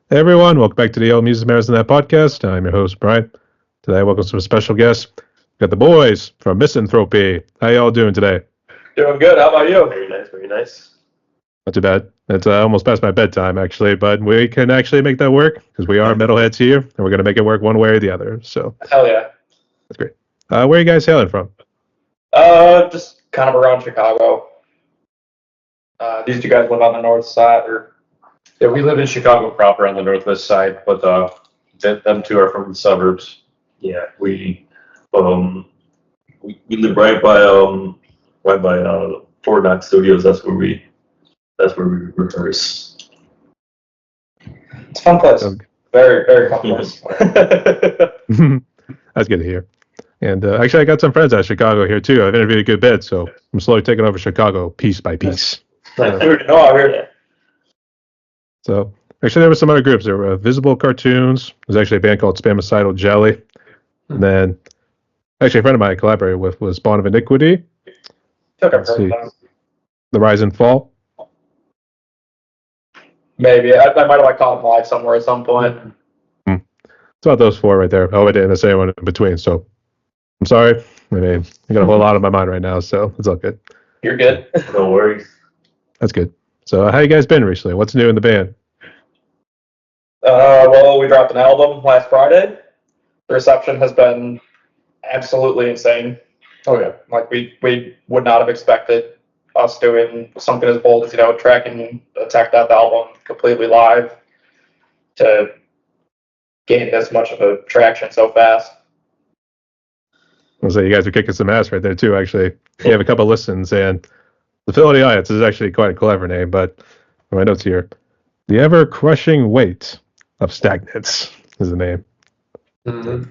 Hey everyone, welcome back to the Old Music Matters Net podcast. I'm your host, Brian. Today, welcome to a special guest. We got the boys from Misanthropy. How y'all doing today? Doing good. How about you? Very nice, very nice. Not too bad. It's almost past my bedtime, actually, but we can actually make that work because we are metalheads here, and we're going to make it work one way or the other. So Hell yeah. that's great. Where are you guys hailing from? Just kind of around Chicago. These two guys live on the north side, or Yeah, we live in Chicago proper on the northwest side, but them two are from the suburbs. Yeah, we live right by Fort Knox Studios. That's where we rehearse. it's a fun place. Okay. Very, very fun place. That's good to hear. And actually, I got some friends out of Chicago here too. I've interviewed a good bit, so I'm slowly taking over Chicago piece by piece. Dude, no, out here. So actually, there were some other groups. There were Visible Cartoons. There's actually a band called Spamicidal Jelly. And then actually a friend of mine I collaborated with was Spawn of Iniquity, Took a Let's see. time. The Rise and Fall. Maybe. I might have caught them live somewhere at some point. It's about those four right there. Oh, I didn't say one in between, so I'm sorry. I mean, I got a whole lot on my mind right now, so it's all good. You're good. No worries. That's good. So how you guys been recently? What's new in the band? Well, we dropped an album last Friday. The reception has been absolutely insane. Oh yeah. Like we would not have expected us doing something as bold as tracking a Tech Death album completely live to gain this much of a traction so fast. So you guys are kicking some ass right there too. Actually, you have a couple listens, and the Philly Audience is actually quite a clever name. But my notes here, the ever-crushing weight of stagnance is the name. Mm-hmm.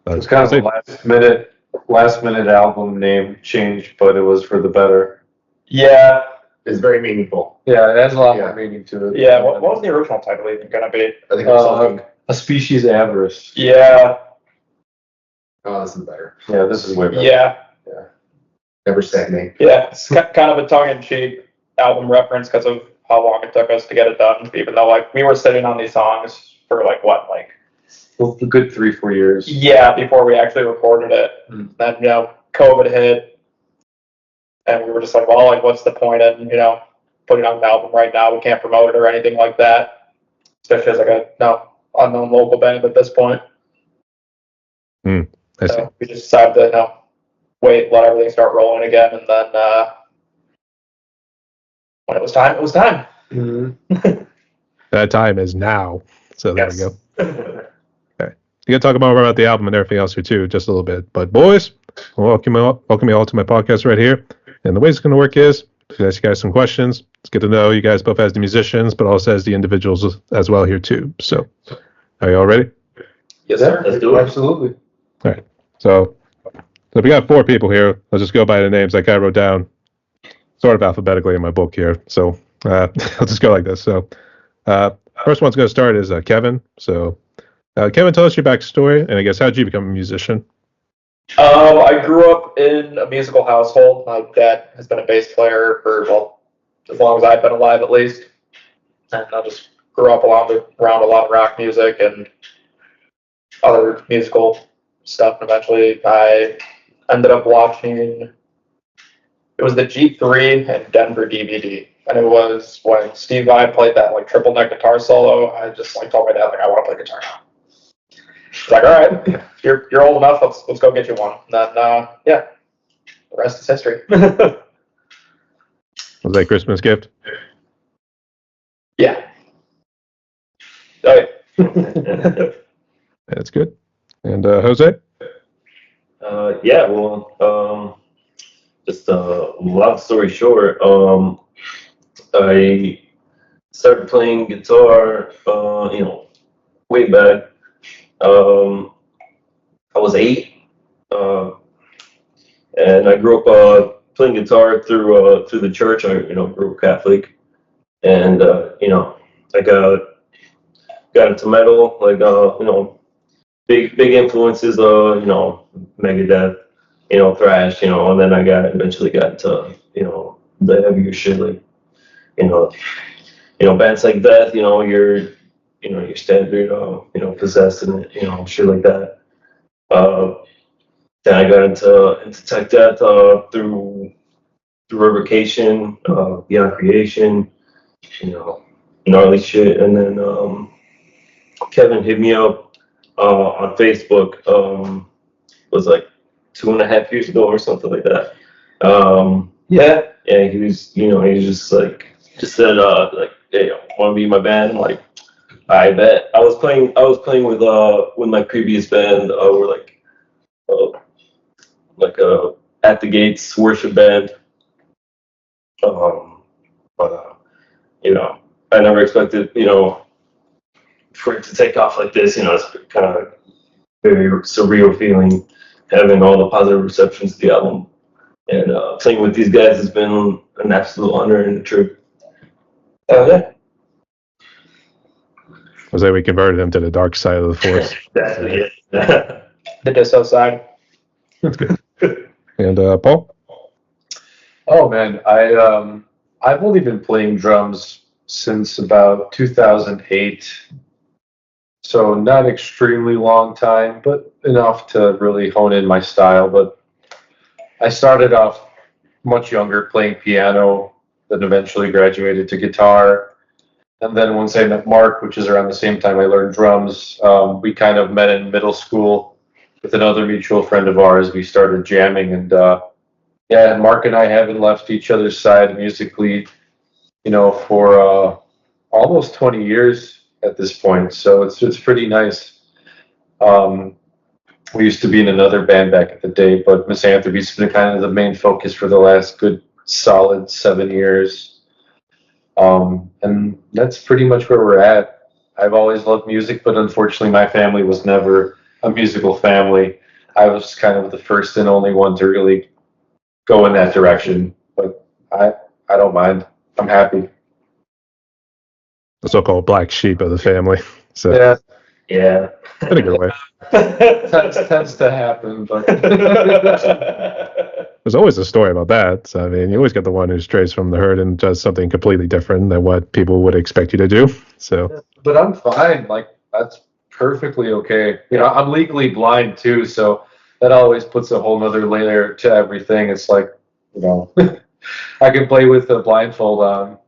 Uh, It's kind of a last minute album name change, but it was for the better. Yeah, It's very meaningful. Yeah, it has a lot more meaning to it. yeah. What was the original title even gonna be? I think it was something. A species avarice. Yeah, Oh, this is better. Yeah, this is way better. yeah, Never stagnate. yeah. It's kind of a tongue-in-cheek album reference because of how long it took us to get it done. Even though we were sitting on these songs for Well, a good 3-4 years. yeah, before we actually recorded it. Then COVID hit, and we were just like, well, what's the point in putting on an album right now? We can't promote it or anything like that, especially as a unknown local band at this point. I see. So we just decided to wait, let everything start rolling again, and then when it was time, it was time. Mm-hmm. That time is now. So there Yes. we go. You got to talk more about the album and everything else here too, just a little bit. But boys, welcome you all to my podcast right here. And the way it's going to work is, to ask you guys some questions. Let's get to know you guys both as the musicians, but also as the individuals as well here too. So, are you all ready? Yes, sir. Let's do it. Absolutely. All right. So we got 4 people here. I'll just go by the names like I wrote down, sort of alphabetically in my book here. So I'll just go like this. So first one's going to start is Kevin. So Kevin, tell us your backstory, and I guess how'd you become a musician? I grew up in a musical household. My dad has been a bass player for as long as I've been alive, at least. And I just grew up around a lot of rock music and other musical stuff. And eventually, I ended up watching. It was the G3 and Denver DVD, and it was when Steve Vai played that triple neck guitar solo. I just told my dad I want to play guitar now. He's like, all right, you're old enough. Let's go get you one. And then the rest is history. Was that a Christmas gift? Yeah. Oh yeah. That's good. And Jose? Yeah, well, just a long story short, I started playing guitar, way back. I was 8, and I grew up playing guitar through the church. I grew up Catholic, and I got into metal, big influences, Megadeth, thrash, and then I eventually got into the heavier shit, bands like Death, your standard, Possessed and shit like that. Then I got into tech debt through Revocation, Beyond Creation, gnarly shit, and then Kevin hit me up on Facebook. Was like 2.5 years ago or something like that. Yeah, he was, he was just said, hey, want to be in my band? I'm like, I bet. I was playing with my previous band. We're like a At the Gates worship band. But I never expected, for it to take off like this. It's kind of very surreal feeling, having all the positive receptions to the album. And playing with these guys has been an absolute honor and a trip. Yeah. I say we converted him to the dark side of the force. That's it. The disso side. That's good. And Paul? Oh man, I've only been playing drums since about 2008, so not extremely long time, but enough to really hone in my style. But I started off much younger playing piano, then eventually graduated to guitar. And then once I met Mark, which is around the same time I learned drums, we kind of met in middle school with another mutual friend of ours. We started jamming, and Mark and I haven't left each other's side musically, for almost 20 years at this point. So it's pretty nice. We used to be in another band back in the day, but Misanthropy's been kind of the main focus for the last good solid 7 years. And that's pretty much where we're at. I've always loved music, but unfortunately my family was never a musical family. I was kind of the first and only one to really go in that direction, but I don't mind. I'm happy. The so-called black sheep of the family. So Yeah. in a good way. Tends to happen, but There's always a story about that. So, I mean, you always get the one who strays from the herd and does something completely different than what people would expect you to do. So, but I'm fine. Like, that's perfectly okay. I'm legally blind too, so that always puts a whole nother layer to everything. It's like, I can play with a blindfold on.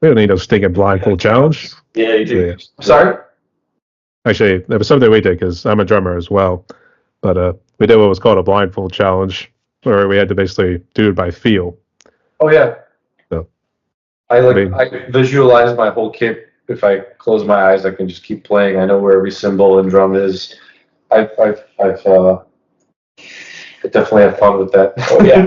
we don't need no stinking blindfold challenge. Yeah, you do. Yeah. Sorry? Actually, there was something we did because I'm a drummer as well. But we did what was called a blindfold challenge, where we had to basically do it by feel. Oh yeah. So, I visualize my whole kit. If I close my eyes, I can just keep playing. I know where every cymbal and drum is. I definitely have fun with that. Oh yeah.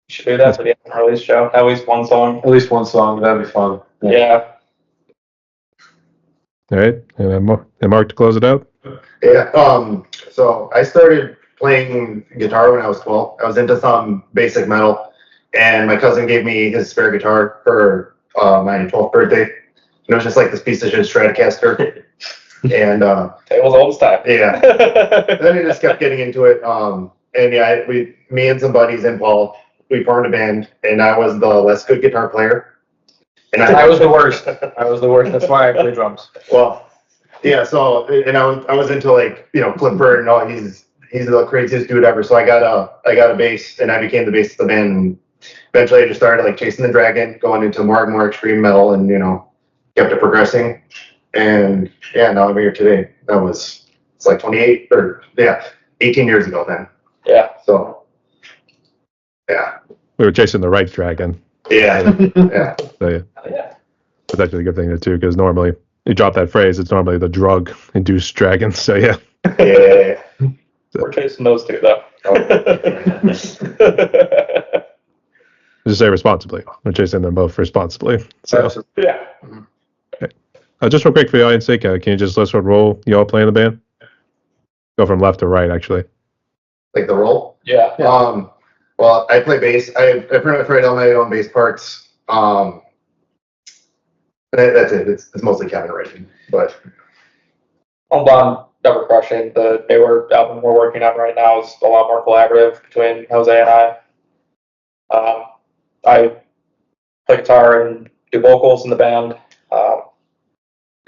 Should do that for the release show. At least one song. At least one song. That'd be fun. Yeah. all right, and Mark to close it out. Yeah. So I started playing guitar when I was 12. I was into some basic metal, and my cousin gave me his spare guitar for my 12th birthday. And it was just like this piece of shit Stratocaster. And It was old time. yeah. Then I just kept getting into it. And yeah, me and some buddies and Paul, we formed a band, and I was the less good guitar player. And I was the worst. That's why I play drums. Well, yeah. So, and I was into Clipper and all. He's the craziest dude ever. So I got a bass, and I became the bassist of the band. And eventually, I just started chasing the dragon, going into more and more extreme metal, and kept it progressing. And yeah, now I'm here today. It's like 18 years ago then. Yeah. So, yeah. We were chasing the right dragon. Yeah. Yeah. So, yeah. Yeah. That's actually a good thing too, because normally you drop that phrase, it's normally the drug-induced dragon. So yeah. Yeah. We're chasing those two though. Just say responsibly. We're chasing them both responsibly. So Yeah. just real quick for the audience sake, can you just list what role you all play in the band? Go from left to right, actually. Like the role? Yeah. Well, I play bass. I pretty much write all my own bass parts. That's it. It's mostly Kevin writing, but Homebound Never Crushing, the newer album we're working on right now, is a lot more collaborative between Jose and I. I play guitar and do vocals in the band.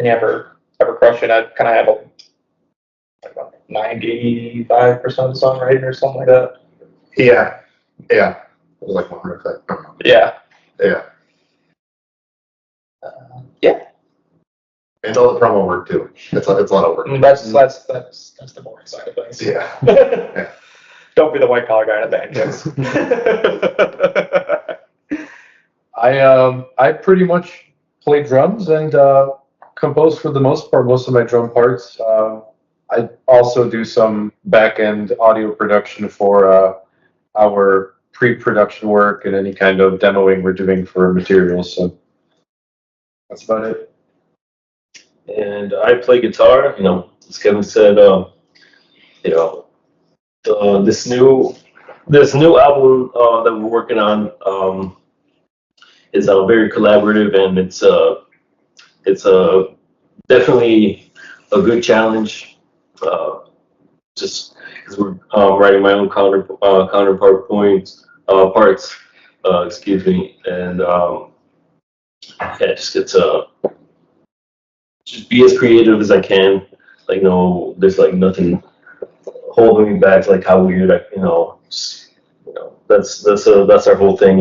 Can you ever crush it? I kind of have like 95% of the songwriting or something like that. Yeah. It was like one riff. I don't know. Yeah. Yeah. Yeah. And all the promo work too. It's a lot of work. That's the boring side of things. Yeah. Don't be the white collar guy in a band, kids. I pretty much play drums and compose for the most part, most of my drum parts. I also do some back-end audio production for our pre-production work and any kind of demoing we're doing for materials. So that's about it. And I play guitar. As Kevin said, this new album that we're working on is very collaborative, and it's definitely a good challenge. Just because we're writing my own counterpart parts. Excuse me, and just get to just be as creative as I can. Like, no, there's like nothing holding me back. Like how weird, that's our whole thing.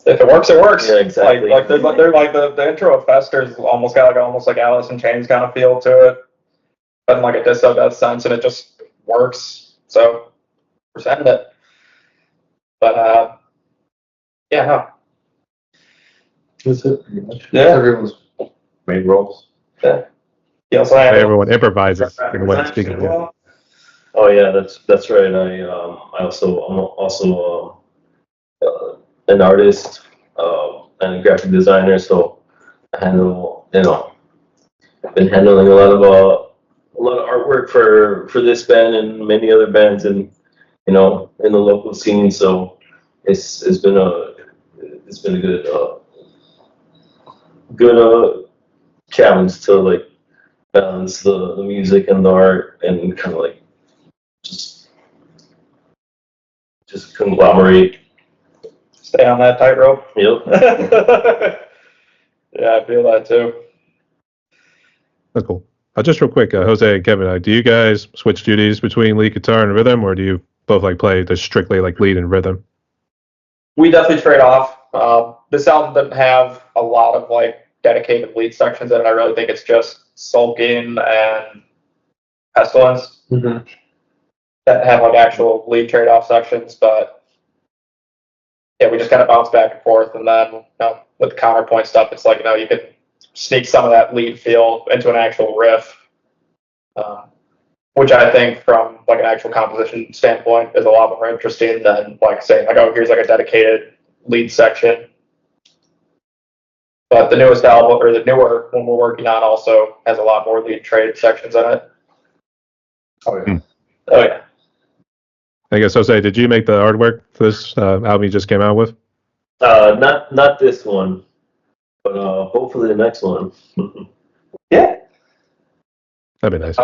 If it works, it works. Yeah, exactly. Like they're like the intro of Fester's almost got almost like Alice in Chains kind of feel to it. Doesn't like a disco death sense, and it just works. So we're sending it. But yeah, no. That's it, pretty much. Yeah. Everyone's made roles. Yeah. You also have Everyone improvises in the way it's speaking. Yeah. Oh yeah, that's right. I'm also an artist and a graphic designer, so I handle I've been handling a lot of artwork for this band and many other bands in in the local scene. So it's been a good challenge to like balance the music and the art and kind of like just conglomerate. stay on that tightrope. Yep. Yeah, I feel that too. That's cool. Just real quick, Jose and Kevin, do you guys switch duties between lead guitar and rhythm, or do you both like play just strictly like lead and rhythm? We definitely trade off. This album doesn't have a lot of like dedicated lead sections in it. I really think it's just Sulking and Pestilence that have like actual lead trade-off sections. But yeah, we just kind of bounce back and forth, and then with the counterpoint stuff, it's like you could sneak some of that lead feel into an actual riff, which I think from like an actual composition standpoint is a lot more interesting than like saying like, oh, here's like a dedicated lead section. But the newest album, or the newer one we're working on, also has a lot more lead trade sections in it. Oh yeah. Oh yeah. I guess, Jose, did you make the artwork for this album you just came out with? Not this one, but hopefully the next one. Yeah. That'd be nice.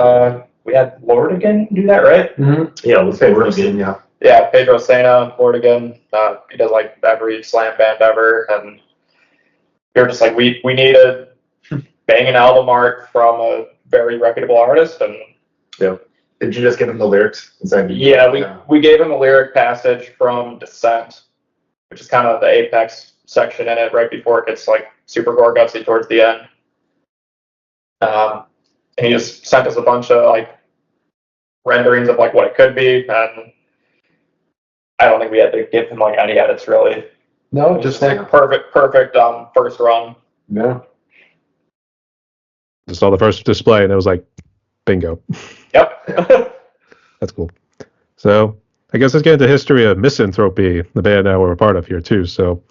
We had Lord again do that, right? Mm-hmm. Yeah, let's say we're again. Yeah. Yeah, Pedro Sena, Lord again. He does like every slam band ever, and you're just like, we need a banging album art from a very reputable artist, and Did you just give him the lyrics? we gave him a lyric passage from Descent, which is kind of the apex section in it, right before it gets like super gore gutsy towards the end. And he just sent us a bunch of like renderings of like what it could be, and I don't think we had to give him like any edits really. No, just like perfect first run. yeah. Just saw the first display and it was like, bingo. Yep. That's cool. So I guess let's get into the history of Misanthropy, the band that we're a part of here too. So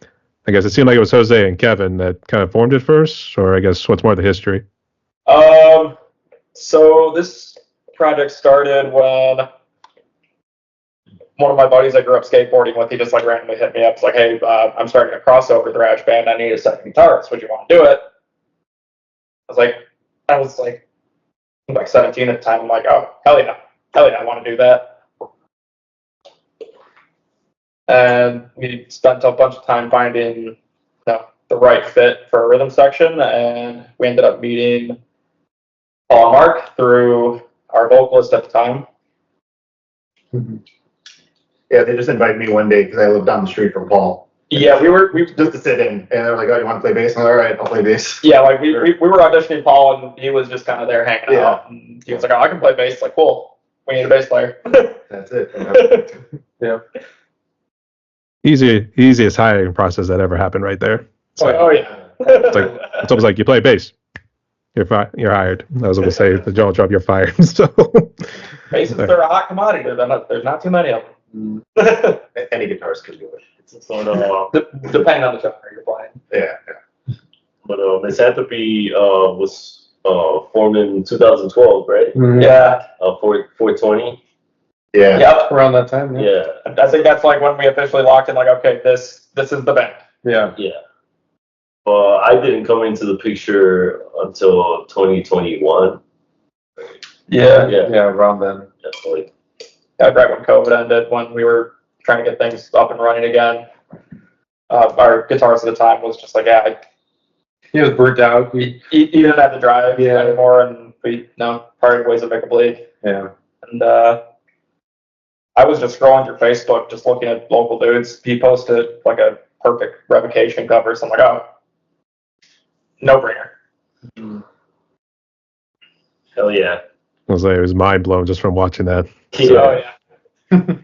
I guess it seemed like it was Jose and Kevin that kind of formed it first, or I guess what's more the history? So this project started when one of my buddies I grew up skateboarding with, he just like randomly hit me up. It's like, hey, I'm starting a crossover thrash band. I need a second guitarist. Would you want to do it? I was like 17 at the time. I'm like, oh, hell yeah, I want to do that. And we spent a bunch of time finding the the right fit for a rhythm section, and we ended up meeting Paul and Mark through our vocalist at the time. Yeah, they just invited me one day because I lived down the street from Paul. Yeah, we Just to sit in, and they were like, "Oh, you want to play bass?" I'm like, "All right, I'll play bass." yeah, like we were auditioning Paul, and he was just kind of there hanging Yeah. out, and he was like, "Oh, I can play bass." Like, cool, we need a bass player. That's it. Yeah. Easiest hiring process that ever happened right there. It's like, Oh yeah. it's almost like you play bass, you're hired. I was going to say the jaw drop, you're fired. So Basses are a hot commodity. There's not too many of them. Any guitarist could do it. Depending on the genre you're playing. Yeah. But Misanthropy was formed in 2012, right? Yeah. 420. Yeah. Yep. Around that time. Yeah. I think that's like when we officially locked in. Like, okay, this is the band. Yeah. Yeah. I didn't come into the picture until 2021. Yeah. Yeah. Around then. That's like, Right when COVID ended, when we were trying to get things up and running again. Our guitarist at the time was just like, yeah, He was burnt out. he didn't have the drive Yeah. anymore, and we parted ways at Make a Bleed. Yeah. And I was just scrolling through Facebook, just looking at local dudes. He posted like a perfect revocation cover, so I'm like, oh, no brainer. hell yeah. I was like, it was mind blown just from watching that. Oh yeah.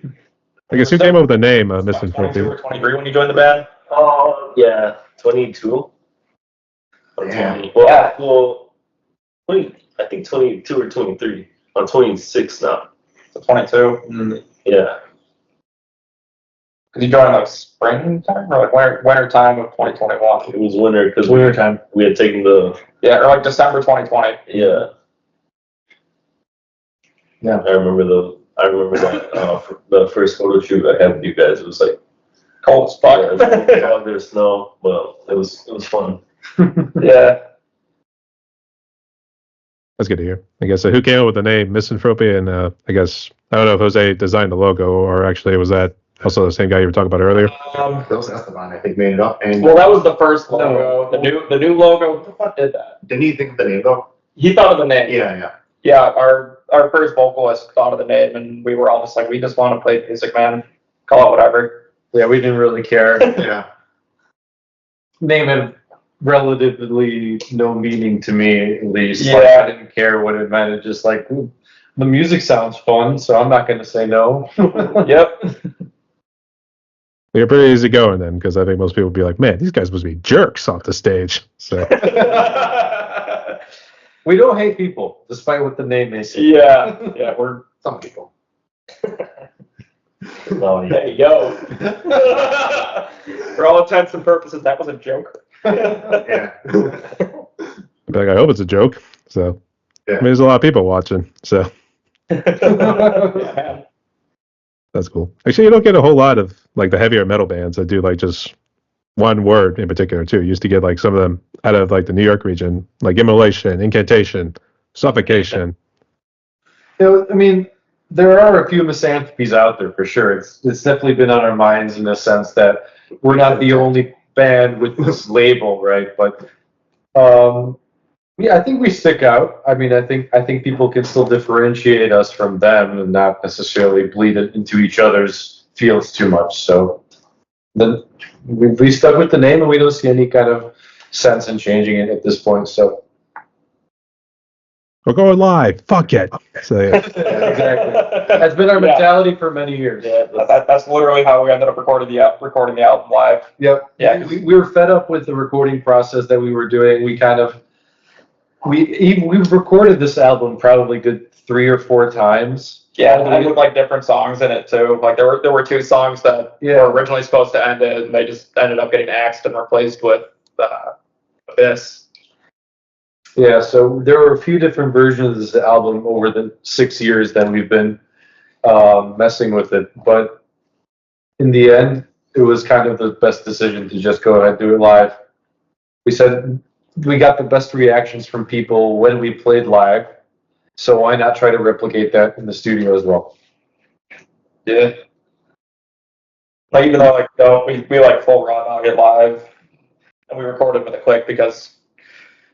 I guess you came up with the name, Missing 22 or 50. 23 when you joined the band. Oh, yeah. 22. Or Yeah. 20. Well, 20, I think 22 or 23. I'm 26 now. So 22. Yeah. Because you joined like springtime or like winter time of 2021. It was winter because Winter time. we had taken the, Yeah, or like December 2020. yeah. Yeah. I remember that the first photo shoot I had with you guys. It was like, Cold as yeah, fuck. there's snow. Well, it was fun. Yeah. That's good to hear. I guess who came up with the name Misanthropy? And I guess, I don't know if Jose designed the logo or actually was that also the same guy you were talking about earlier? Bill Esteban, I think, made it up. And Well, that was the first logo. The new logo. What the fuck did that? didn't he think of the name though? He thought of the name. Yeah. Yeah, our first vocalist thought of the name, and we were all just like, we just want to play music, man. Call it whatever. Yeah, we didn't really care. Yeah. Name had relatively no meaning to me, at least. Yeah. Like, I didn't care what it meant. It just like, ooh, the music sounds fun, so I'm not going to say no. Yep. You're pretty easy going then, because I think most people would be like, man, these guys must be jerks off the stage. So We don't hate people, despite what the name may say. Yeah, we're Some people. Oh, yeah. hey yo. For all intents and purposes, that was a joke. Yeah. I'd be like, I hope it's a joke. So Yeah. I mean, there's a lot of people watching, so Yeah. that's cool. Actually, you don't get a whole lot of like the heavier metal bands that do like just one word in particular too. You used to get like some of them out of like the New York region, like immolation, incantation, suffocation. I mean, there are a few misanthropies out there for sure. It's definitely been on our minds in the sense that we're not the only band with this label, right? But yeah, I think we stick out. I mean, I think people can still differentiate us from them and not necessarily bleed it into each other's fields too much. So then we stuck with the name, and we don't see any kind of sense in changing it at this point. So We're going live. Fuck it. So yeah. exactly, that's been our mentality for many years. Yeah, that's literally how we ended up recording the album live. Yep. Yeah. We were fed up with the recording process that we were doing. We've recorded this album probably good 3 or 4 times. Yeah, and with like different songs in it too. Like there were 2 songs that were originally supposed to end it, and they just ended up getting axed and replaced with this. Yeah, so there were a few different versions of this album over the 6 years that we've been messing with it. But in the end, it was kind of the best decision to just go ahead and do it live. We said we got the best reactions from people when we played live, so why not try to replicate that in the studio as well? Yeah. Like even though we like full raw dog it live, and we recorded with a click because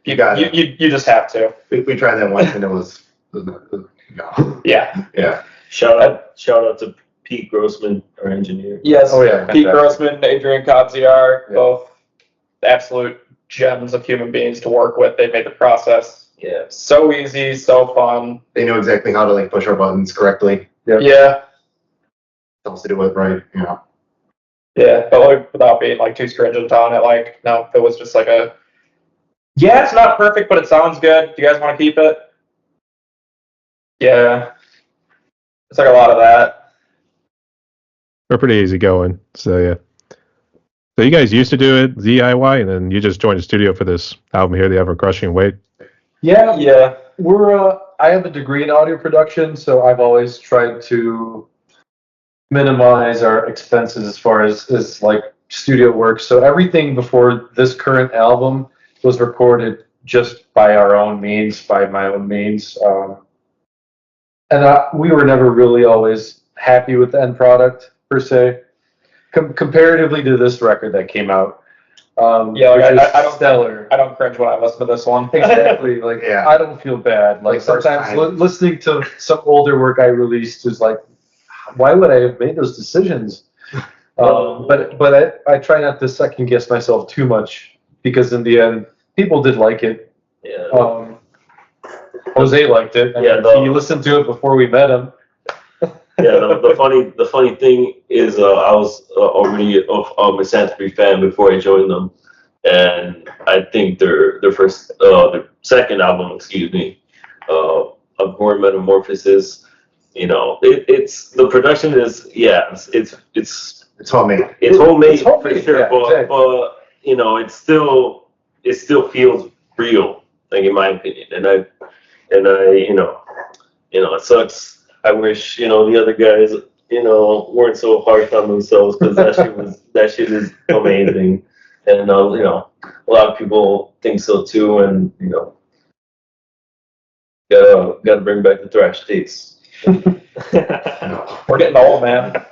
you Got it. you just have to. We tried that once and it was no. Yeah. Yeah. Shout out to Pete Grossman, our engineer. Yes. Oh, yeah. Pete Fantastic. Grossman, Adrian Codziar, Yeah. both absolute gems of human beings to work with. They made the process so easy, so fun. They know exactly how to like push our buttons correctly. Yep. Yeah. Tell us to do it right. You know. Yeah, but like without being like too stringent on it, like no, it was just like it's not perfect, but it sounds good. Do you guys want to keep it? Yeah. It's like a lot of that. We're pretty easy going. So yeah. So you guys used to do it DIY, and then you just joined the studio for this album here, The Ever Crushing Weight. Yeah, Yeah. we're. I have a degree in audio production, so I've always tried to minimize our expenses as far as like studio work. So everything before this current album was recorded just by our own means, by my own means, and we were never really always happy with the end product per se, comparatively to this record that came out. Yeah, like, which is I don't stellar. I don't cringe when I listen to this one. Exactly. Like, Yeah. I don't feel bad. Like, Like, first sometimes time. listening to some older work I released is like, why would I have made those decisions? But I try not to second guess myself too much, because in the end, people did like it. Yeah. Jose liked it. He listened to it before we met him. Yeah, the funny thing is, I was already a Misanthropy fan before I joined them, and I think their second album, excuse me, of Born Metamorphosis, you know, it's the production is It's homemade. it's homemade It's homemade, for sure, yeah, exactly. but you know, it still feels real, like in my opinion, and I you know, it sucks. I wish, you know, the other guys, you know, weren't so harsh on themselves, because that shit is amazing, and you know, a lot of people think so too, and you know, gotta bring back the thrash taste. We're getting old, man.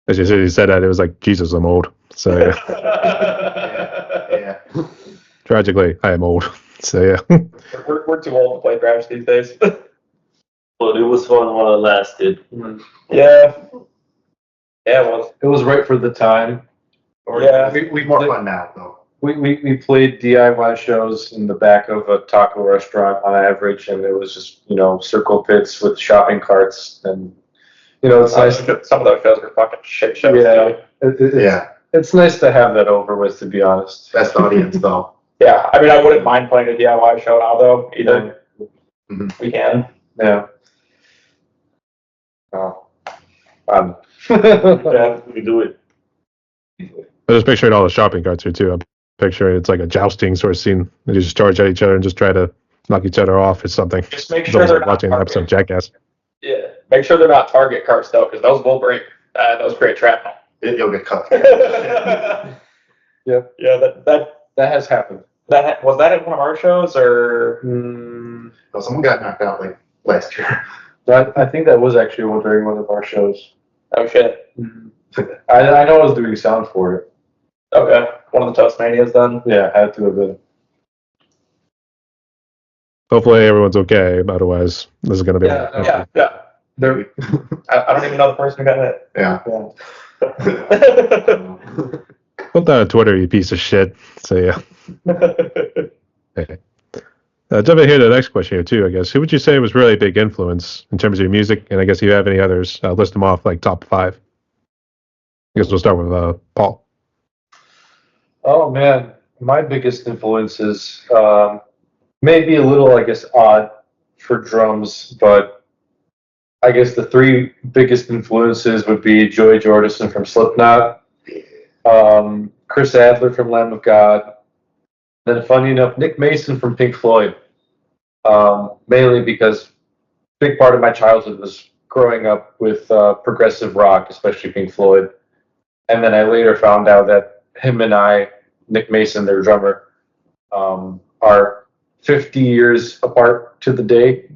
As you said that, it was like, Jesus, I'm old. So yeah. Yeah. Tragically, I am old. So yeah. We're too old to play thrash these days. But it was fun while it lasted. Yeah. Yeah, it was. It was right for the time. Yeah. We More fun now though. We played DIY shows in the back of a taco restaurant on average, and it was just, you know, circle pits with shopping carts, and you know, it's nice. Some of those shows are fucking shit shows. Yeah, Too. it's nice to have that over with, to be honest. Best audience though. Yeah, I mean, I wouldn't mind playing a DIY show now, though. Either we can. Yeah. Oh. Yeah, we do it. I just picturing all the shopping carts here too. I'm picturing it's like a jousting sort of scene. They just charge at each other and just try to knock each other off or something. Just make It's sure almost they're like not watching an episode of Jackass. Yeah, make sure they're not Target carts though, because those will break. Those create shrapnel. You'll get cut. Yep. Yeah, That has happened. was that at one of our shows or? No, someone got knocked out like last year. But I think that was actually during one of our shows. Oh shit. I know I was doing sound for it. Okay, one of the Toastmanias then. Yeah, had to have been. Hopefully everyone's okay. Otherwise, this is going to be. Yeah. There, I don't even know the person who got hit. Yeah. Put that on Twitter, you piece of shit. So yeah. Okay. Jumping here to the next question here too, I guess. Who would you say was really a big influence in terms of your music? And I guess if you have any others, list them off like top 5. I guess we'll start with Paul. Oh man, my biggest influences maybe a little, I guess, odd for drums, but I guess the 3 biggest influences would be Joey Jordison from Slipknot, Chris Adler from Lamb of God, then funny enough, Nick Mason from Pink Floyd. Mainly because a big part of my childhood was growing up with progressive rock, especially Pink Floyd. And then I later found out that him and Nick Mason, their drummer, are 50 years apart to the day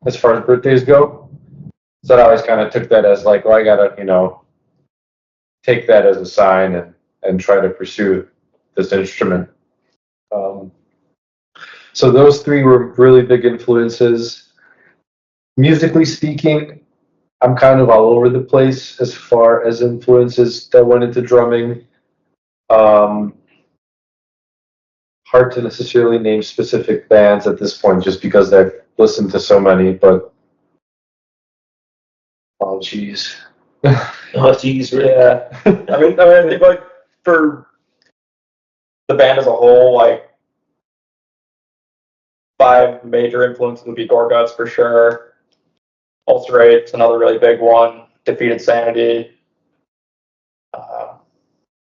as far as birthdays go. So I always kind of took that as like, well, I gotta, you know, take that as a sign and try to pursue this instrument. So those three were really big influences. Musically speaking, I'm kind of all over the place as far as influences that went into drumming. Hard to necessarily name specific bands at this point, just because I've listened to so many. But oh, geez. Oh, geez, really? Yeah. I mean, I think like for the band as a whole, like 5 major influences would be Gorguts for sure. Ulcerate's another really big one. Defeated Sanity.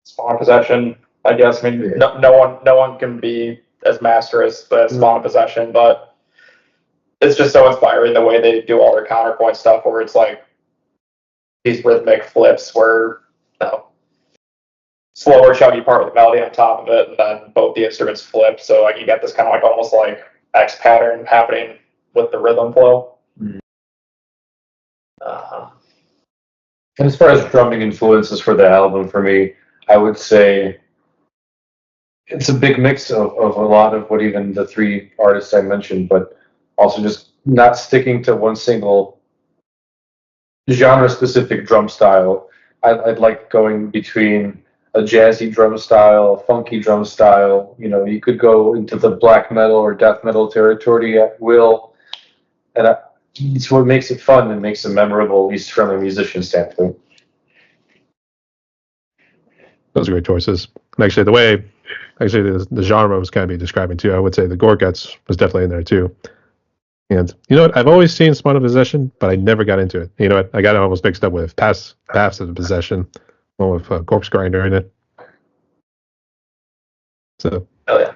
Spawn Possession, I guess. I mean, no one can be as masterous as Spawn Possession, but it's just so inspiring the way they do all their counterpoint stuff, where it's like these rhythmic flips where slower, chuggy part with the melody on top of it, and then both the instruments flip. So like you get this kind of like almost like X pattern happening with the rhythm flow. And as far as drumming influences for the album, for me, I would say it's a big mix of a lot of what even the 3 artists I mentioned, but also just not sticking to one single genre-specific drum style. I'd like going between a jazzy drum style, a funky drum style. You know, you could go into the black metal or death metal territory at will, and it's what makes it fun and makes it memorable, at least from a musician standpoint. Those are great choices. And actually, the genre I was kind of be describing too, I would say the Gorguts was definitely in there too. And you know what? I've always seen Spawn of Possession, but I never got into it. You know what? I got it almost mixed up with Paths of Possession, one with Corpse Grinder in it. So, Oh yeah.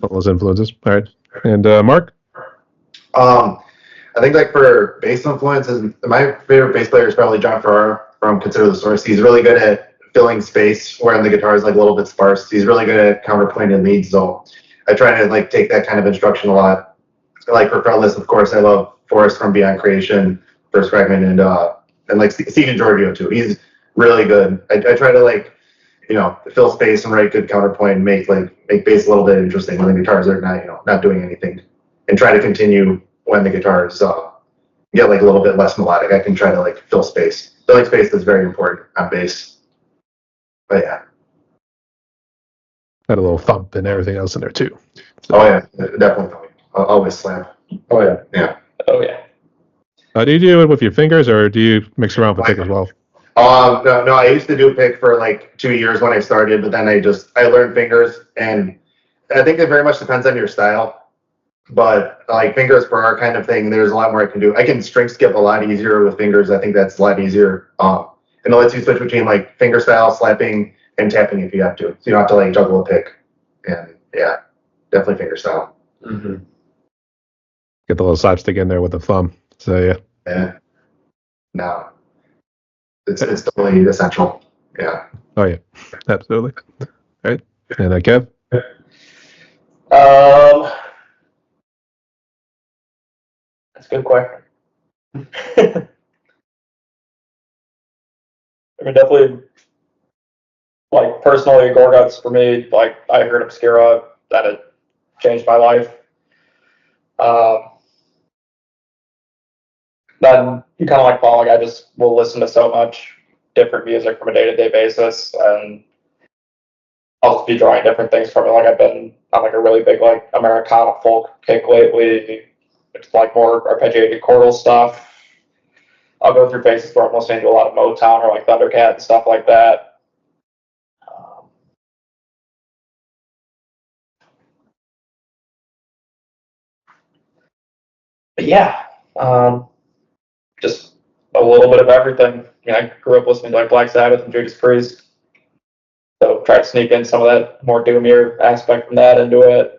all those influences. All right. And Mark? I think like for bass influences, my favorite bass player is probably John Ferrara from Consider the Source. He's really good at filling space where the guitar is like a little bit sparse. He's really good at counterpointed leads, so I try to like take that kind of instruction a lot. Like for fretless, of course, I love Forrest from Beyond Creation, First Fragment, and like Steve Giorgio too. He's really good. I try to like, you know, fill space and write good counterpoint and make bass a little bit interesting when the guitars are not doing anything, and try to continue when the guitars get like a little bit less melodic. I can try to like fill space. Filling space is very important on bass. But yeah. Had a little thump and everything else in there too. So, Oh yeah, definitely. Always slam. Oh yeah. Yeah. Oh yeah. do you do it with your fingers, or do you mix around with pick as well? No, I used to do pick for like 2 years when I started, but then I learned fingers, and I think it very much depends on your style. But like fingers for our kind of thing, there's a lot more I can do. I can string skip a lot easier with fingers. I think that's a lot easier. And it lets you switch between like finger style, slapping, and tapping if you have to. So you don't have to like juggle a pick. And yeah, definitely finger style. Mm-hmm. Get the little slapstick in there with the thumb. So yeah. Yeah. No. It's totally essential. Yeah. Oh yeah. Absolutely. All right. And Kev? That's a good question. I mean, definitely, like, personally, Gorguts for me, like, I heard Obscura, that it changed my life. Then, you kind of like Paul, like, I just will listen to so much different music from a day-to-day basis, and I'll just be drawing different things from it. Like, I've been on, like, a really big, like, Americana folk kick lately. It's, like, more arpeggiated chordal stuff. I'll go through phases where I'm listening to a lot of Motown or like Thundercat and stuff like that. But yeah, just a little bit of everything. You know, I grew up listening to like Black Sabbath and Judas Priest, so try to sneak in some of that more doomier aspect from that into it.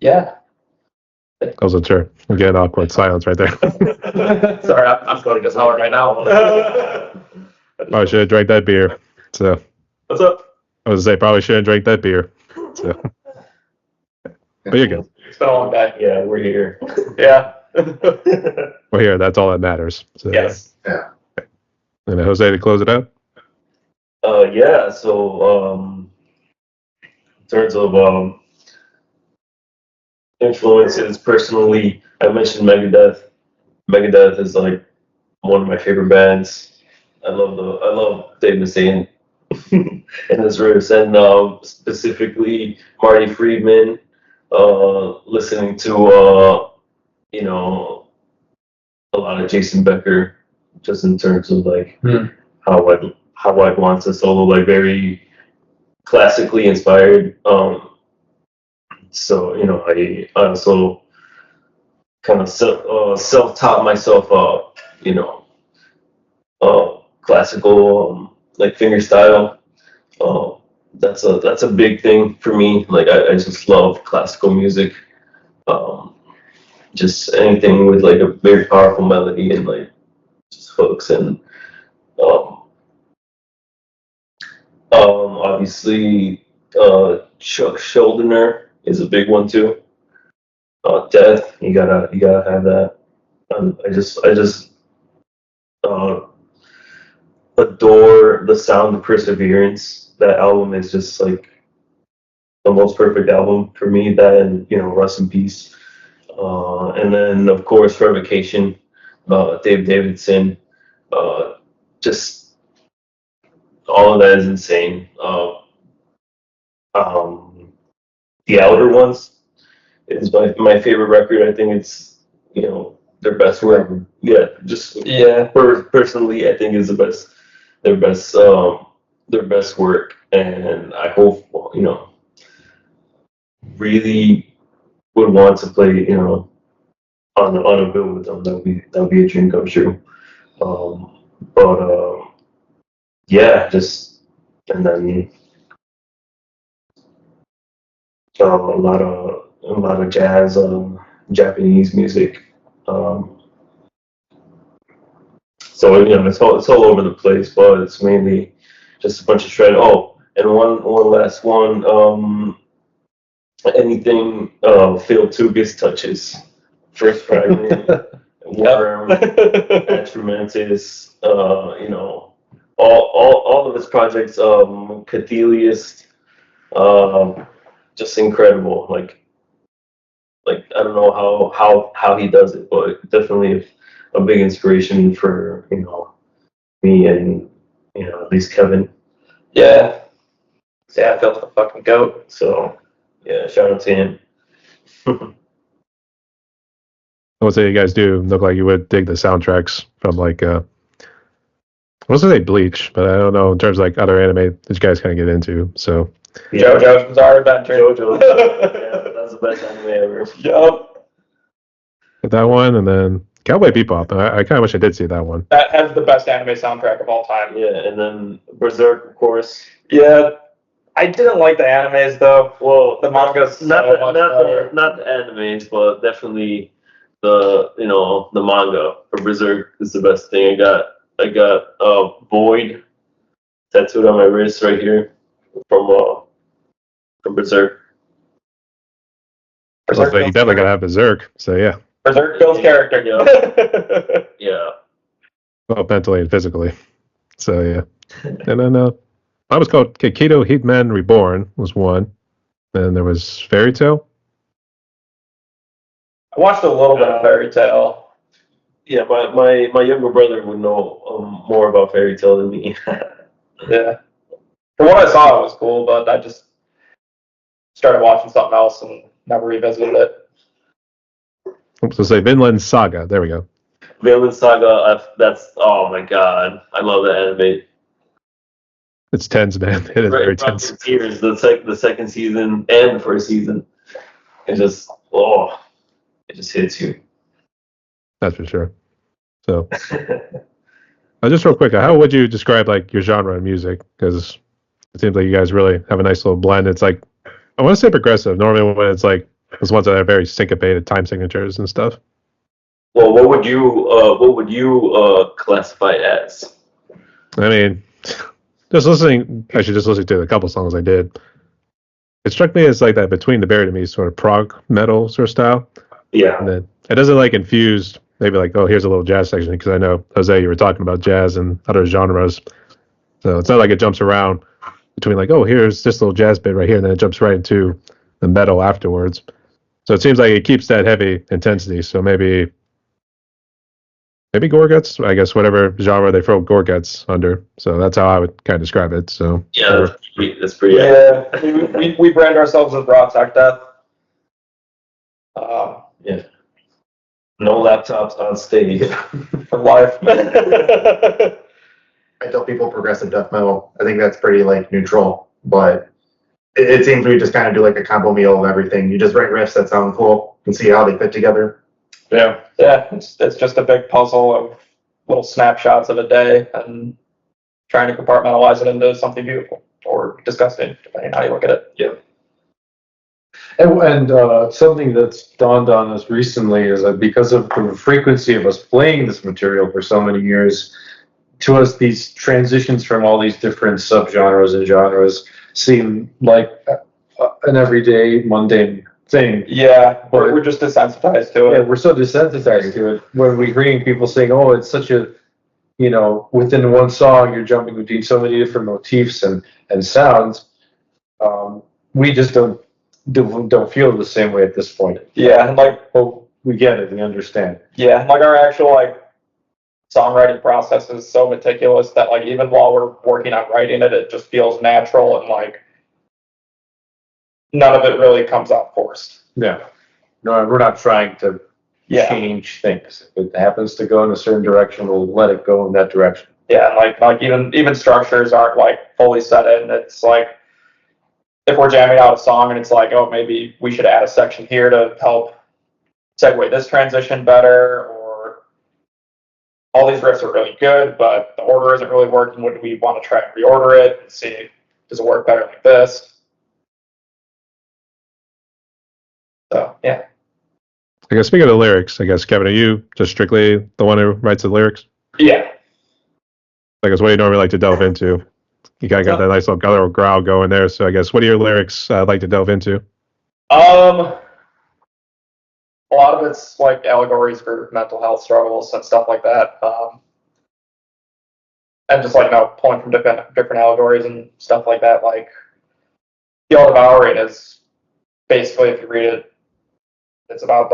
Yeah. That was a chair. Again, awkward silence right there. Sorry, I'm going to just holler right now. Probably should have drank that beer. So What's up? I was gonna say probably should have drank that beer. So but you're good. It's been a long day. Yeah, we're here. Yeah. Well, here, that's all that matters. So, Yes. And Jose, to close it out. Yeah. So in terms of influences, personally, I mentioned Megadeth. Megadeth is like one of my favorite bands. I love Dave Mustaine and his riffs, and specifically Marty Friedman. Listening to you know, a lot of Jason Becker, just in terms of like how I'd want to solo, like very classically inspired. So I also kind of self-taught myself, classical like fingerstyle. That's a big thing for me. Like I just love classical music. Um, just anything with like a very powerful melody and like just hooks and um, obviously Chuck Schuldiner is a big one too. Death, you gotta have that. I just uh, adore the sound of Perseverance. That album is just like the most perfect album for me. That and Rust in Peace. And then of course Revocation, Dave Davidson. Uh, just all of that is insane. The Outer Ones is my favorite record. I think it's their best work. Yeah, just personally, I think is their best work, and I hope really would want to play on a bill with them. That would be a dream come true. But yeah, just and then a lot of jazz, Japanese music. So it's all over the place, but it's mainly just a bunch of shred. Oh, and one last one. Anything Phil Tugis touches. First Fragment, Worm, Instrumentis, all of his projects, Cathelius, just incredible. Like I don't know how he does it, but definitely a big inspiration for me and at least Kevin. Yeah. Yeah, Phil's the fucking goat. So yeah, shout out to him. I would say you guys do look like you would dig the soundtracks from like I was gonna say Bleach, but I don't know in terms of like other anime that you guys kind of get into. So Yeah. JoJo's Bizarre Adventure. JoJo. Yeah, that's the best anime ever. Yup. that one, and then Cowboy Bebop. I kind of wish I did see that one. That has the best anime soundtrack of all time. Yeah, and then Berserk, of course. Yeah. I didn't like the animes though. Well, The manga's not so the, much not better. the not the animes, but definitely the the manga for Berserk is the best thing. I got Void tattooed on my wrist right here from Berserk. So you definitely gotta have Berserk. So yeah, Berserk kills character. Yeah. well, mentally and physically. So yeah, and then I was called Keto Hitman Reborn was one, and there was Fairy Tale. I watched a little bit of Fairy Tale. Yeah, my younger brother would know more about Fairy Tale than me. Yeah. From what I saw, it was cool, but I just started watching something else and never revisited it. So say Vinland Saga. There we go. Vinland Saga, oh my god, I love that anime. It's tense, man. It is very Right from tense. your tears, the second season and the first season, it just hits you. That's for sure. So, just real quick, how would you describe like your genre of music? Because it seems like you guys really have a nice little blend. It's like I want to say progressive. Normally, when it's like those ones that are very syncopated time signatures and stuff. Well, what would you classify as? I mean, just listening to a couple songs I did. It struck me as like that Between the Buried and Me sort of prog metal sort of style. Yeah. And then it doesn't like infuse maybe like, oh, here's a little jazz section, because I know Jose, you were talking about jazz and other genres, so it's not like it jumps around between like, oh, here's this little jazz bit right here, and then it jumps right into the metal afterwards. So it seems like it keeps that heavy intensity. So maybe Gorguts, I guess, whatever genre they throw Gorguts under. So that's how I would kind of describe it. So Yeah, that's pretty. Yeah, we brand ourselves as raw tech death. Yeah. No laptops on stage. For life. I tell people progressive death metal. I think that's pretty like neutral, but it seems we just kind of do like a combo meal of everything. You just write riffs that sound cool and see how they fit together. Yeah, it's just a big puzzle of little snapshots of a day and trying to compartmentalize it into something beautiful or disgusting, depending on how you look at it. Yeah. And something that's dawned on us recently is that because of the frequency of us playing this material for so many years, to us these transitions from all these different subgenres and genres seem like an everyday mundane thing. Yeah, we're just desensitized to it. Yeah, we're so desensitized to it. When we're hearing people saying, "Oh, it's such a," within one song you're jumping between so many different motifs and sounds, we just don't feel the same way at this point. Yeah, and Oh, we get it, we understand. Yeah, like our actual songwriting process is so meticulous that even while we're working on writing it, it just feels natural and none of it really comes out forced. Yeah. No, we're not trying to change things. If it happens to go in a certain direction, we'll let it go in that direction. Yeah, even structures aren't fully set in. It's if we're jamming out a song and it's oh, maybe we should add a section here to help segue this transition better, or all these riffs are really good, but the order isn't really working. Would we want to try and reorder it and see, does it work better like this? So, yeah. I guess speaking of the lyrics, I guess, Kevin, are you just strictly the one who writes the lyrics? Yeah. I guess what do you normally like to delve into? You kind of got that nice little growl going there. So I guess what are your lyrics like to delve into? A lot of it's allegories for mental health struggles and stuff like that. And just pulling from different allegories and stuff like that. The All Devouring is basically, if you read it, it's about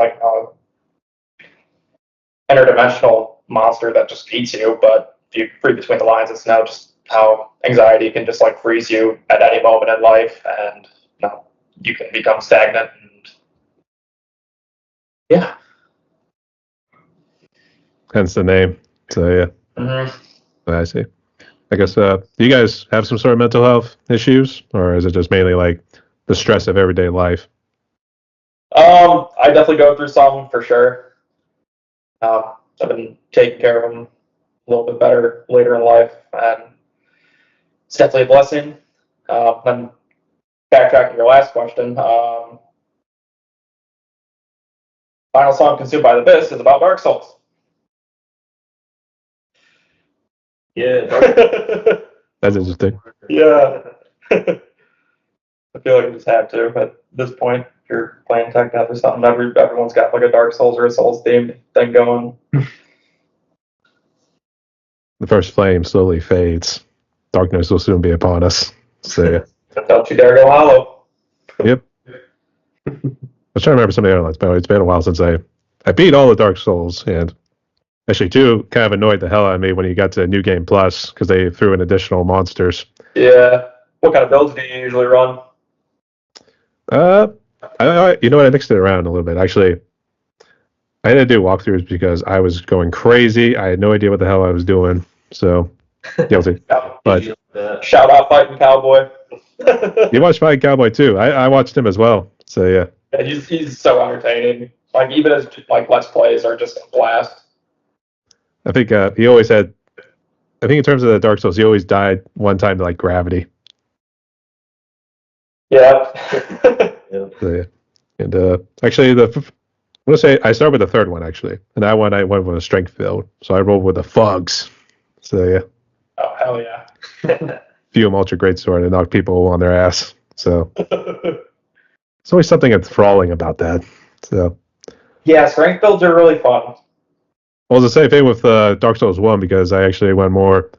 interdimensional monster that just eats you. But if you read between the lines, it's now just how anxiety can just freeze you at any moment in life, and you can become stagnant. And yeah. Hence the name. So yeah. Mm-hmm. I see. I guess do you guys have some sort of mental health issues, or is it just mainly the stress of everyday life? I definitely go through some for sure. I've been taking care of them a little bit better later in life, and it's definitely a blessing. Then backtracking your last question, final song, Consumed by the Abyss, is about Dark Souls. Yeah. That's interesting. Yeah. I feel like I just have to at this point. If you're playing tech death or something, everyone's got a Dark Souls or a Souls themed thing going. The first flame slowly fades. Darkness will soon be upon us. So yeah. Don't you dare go hollow. Yep. I was trying to remember some of the other ones, but it's been a while since I beat all the Dark Souls, and actually 2 kind of annoyed the hell out of me when you got to New Game Plus because they threw in additional monsters. Yeah. What kind of builds do you usually run? You know what? I mixed it around a little bit. Actually, I had to do walkthroughs because I was going crazy. I had no idea what the hell I was doing. So guilty. But shout out Fighting Cowboy. You watched Fighting Cowboy too. I watched him as well. So yeah. He's so entertaining. Even his Let's Plays are just a blast. I think he always had. I think in terms of the Dark Souls, he always died one time to gravity. Yeah. So, yeah. And actually, I'm gonna say I started with the third one actually, and that one I went with a strength build, so I rolled with the Fugs. So yeah. Oh hell yeah. Fume Ultra Greatsword and knock people on their ass. So it's always something enthralling about that. So Yeah, strength builds are really fun. Well, it's the same thing with Dark Souls 1 because I actually went more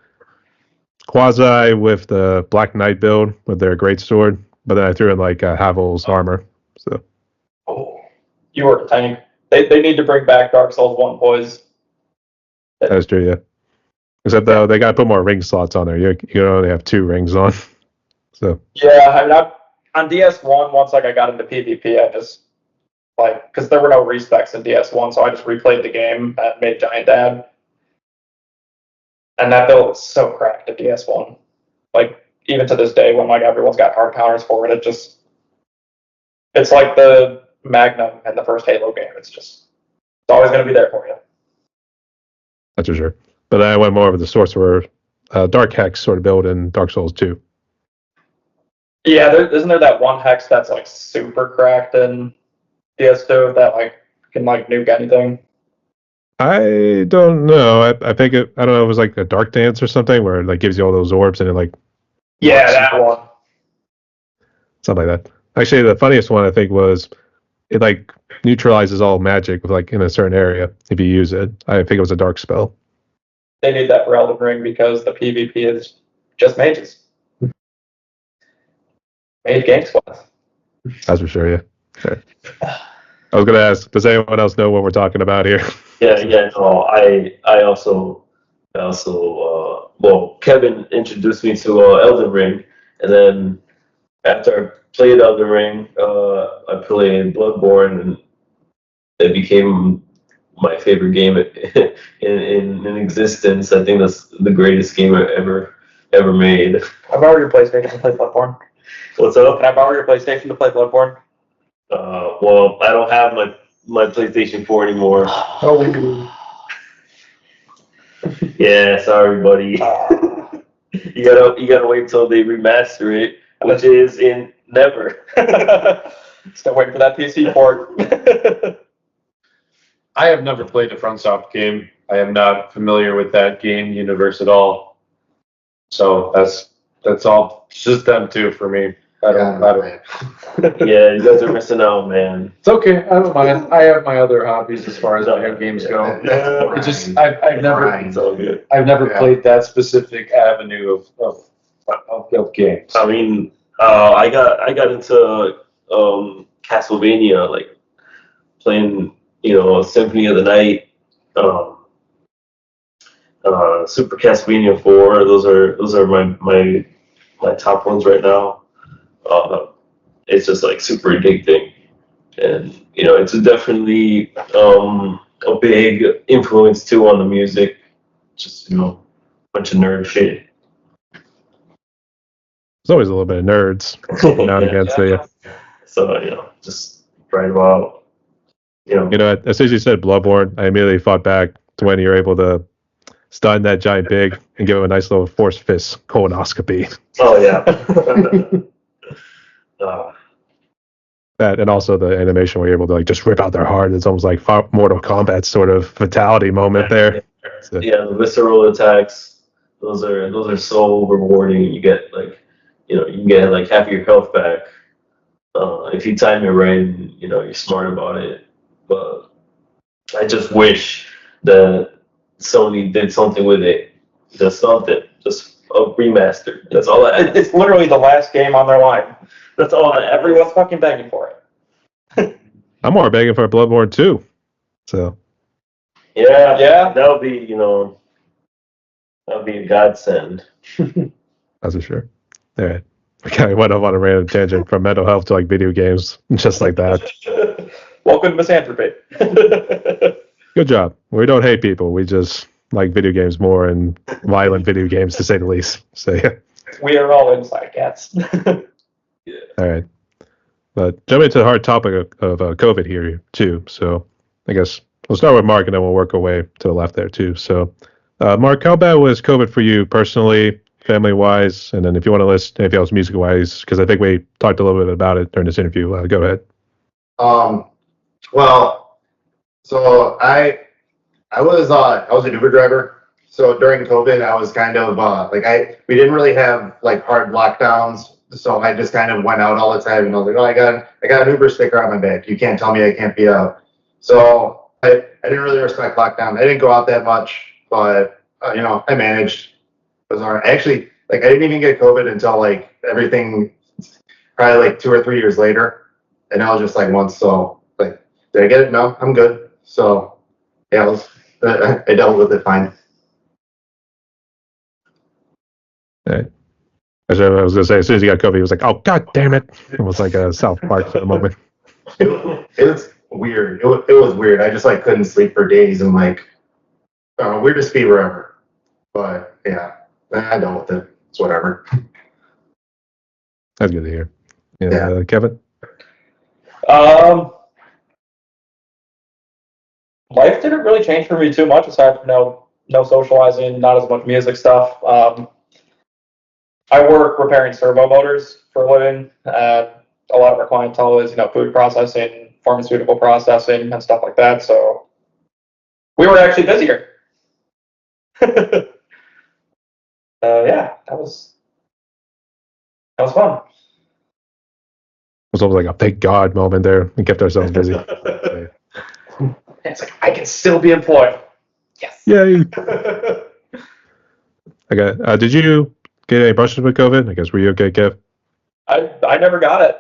quasi with the Black Knight build with their great sword, but then I threw in like Havel's armor. So Oh, you were a tank. They need to bring back Dark Souls 1, boys. that's true, yeah. Except though they got to put more ring slots on there. You can only have 2 rings on. So Yeah, I mean, on DS1, once like I got into PvP, I just like because there were no respecs in DS1, so I just replayed the game and made Giant Dad, and that build was so cracked at DS1. Like even to this day, when like everyone's got hard counters for it, it's like the Magnum in the first Halo game. It's always going to be there for you. that's for sure. But I went more with the sorcerer, Dark Hex sort of build in Dark Souls 2. Yeah, isn't there that one hex that's like super cracked in DS2 that like can like nuke anything? I don't know. I think I don't know. It was like a Dark Dance or something where it like gives you all those orbs and it like Yeah, that one. something like that. Actually, the funniest one I think was it like neutralizes all magic with like in a certain area if you use it. I think it was a dark spell. They need that for Elden Ring because the PvP is just mages. Mage game squads. That's for sure. Yeah. Okay. I was gonna ask, does anyone else know what we're talking about here? Yeah, no, I also, well, Kevin introduced me to Elden Ring, and then after I played Elden Ring, I played Bloodborne, and it became my favorite game in existence. I think that's the greatest game ever made. I borrow your PlayStation to play Bloodborne. What's up? Can I borrow your PlayStation to play Bloodborne? Well, I don't have my PlayStation 4 anymore. Oh. Yeah, sorry, buddy. You gotta wait till they remaster it, which is in never. Still waiting for that PC port. I have never played a FromSoft game. I am not familiar with that game universe at all. So that's all. It's just them two for me. I don't. Yeah, you guys are missing out, man. It's okay. I don't mind. I have my other hobbies as far as video games go. It's just I've never It's all good. played that specific avenue of games. I mean, I got into Castlevania, like playing, Symphony of the Night, Super Castlevania 4. Those are my top ones right now. It's just like super addicting, and it's definitely a big influence too on the music. Just bunch of nerd shit. There's always a little bit of nerds now and again. So yeah. So just right about As soon as you said Bloodborne, I immediately thought back to when you were able to stun that giant pig and give him a nice little force fist colonoscopy. Oh yeah. That and also the animation where you're able to like just rip out their heart. It's almost like Mortal Kombat sort of fatality moment there. So, Yeah, the visceral attacks. Those are so rewarding. You get like, you can get like half your health back if you time it right and you're smart about it. But I just wish that Sony did something with it. Just something. Just a remaster. That's all I ask. It's literally the last game on their line. That's all I ask. Everyone's fucking begging for it. I'm more begging for Bloodborne 2. So Yeah. That would be a godsend. that's for sure. All right. Okay, I went off on a random tangent from mental health to like video games, just like that. Welcome to Misanthropy. Good job. We don't hate people. We just like video games more and violent video games to say the least. So yeah. We are all inside cats. All right. But jumping into the hard topic of COVID here too. So I guess we'll start with Mark and then we'll work our way to the left there too. So Mark, how bad was COVID for you personally, family wise? And then if you want to list anything else music wise, because I think we talked a little bit about it during this interview. Go ahead. Well, so I was an Uber driver. So during COVID, I was kind of we didn't really have like hard lockdowns. So I just kind of went out all the time, and I was like, oh, I got an Uber sticker on my back. You can't tell me I can't be a So I didn't really respect lockdown. I didn't go out that much, but I managed. It was all right. Actually, like I didn't even get COVID until like everything, probably like 2 or 3 years later, and I was just like once. So like, did I get it? No, I'm good. So yeah, I dealt with it fine. Right. I was gonna say, as soon as he got COVID, he was like, "Oh God damn it!" It was like a South Park for a moment. It was weird. It was weird. I just like couldn't sleep for days and like weirdest fever ever. But yeah, I dealt with it. It's whatever. That's good to hear. And, Yeah. Kevin. Life didn't really change for me too much aside from no socializing, not as much music stuff. I work repairing servo motors for a living. A lot of our clientele is food processing, pharmaceutical processing, and stuff like that. So we were actually busier. Yeah, that was fun. It was almost like a thank God moment there. We kept ourselves busy. It's like I can still be employed. Yes. Yay! Okay. Did you get any brushes with COVID? I guess were you okay, Kev? I never got it.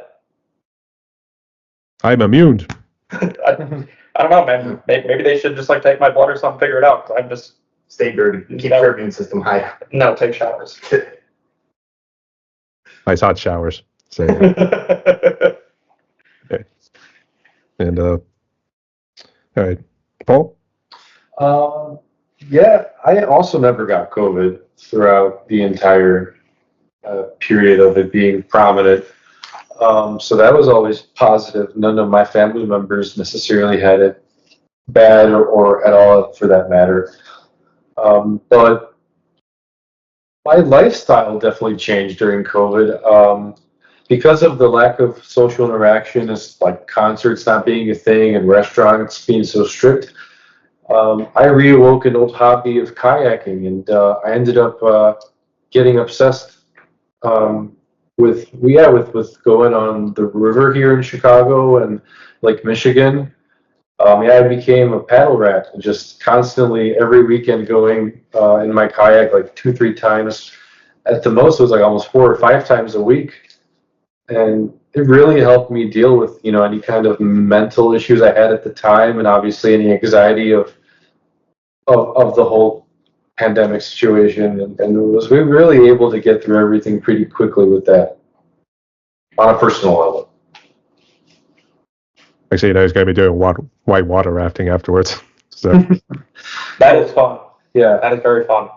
I'm immune. I don't know, man. Maybe they should just like take my blood or something, figure it out. Because I'm just Stay dirty. Keep your immune system high. no take showers. Nice hot showers. So, okay. And all right, Paul. Yeah, I also never got COVID throughout the entire period of it being prominent. So that was always positive. None of my family members necessarily had it bad or at all for that matter. But my lifestyle definitely changed during COVID. Because of the lack of social interaction, it's like concerts not being a thing and restaurants being so strict. I reawoke an old hobby of kayaking, and I ended up getting obsessed with going on the river here in Chicago and Lake Michigan. I became a paddle rat, just constantly every weekend going in my kayak like 2-3 times. At the most, it was like almost 4 or 5 times a week, and it really helped me deal with any kind of mental issues I had at the time, and obviously any anxiety of the whole pandemic situation, and we were really able to get through everything pretty quickly with that on a personal level. Actually, he's going to be doing white water rafting afterwards. So That is fun. Yeah, That is very fun.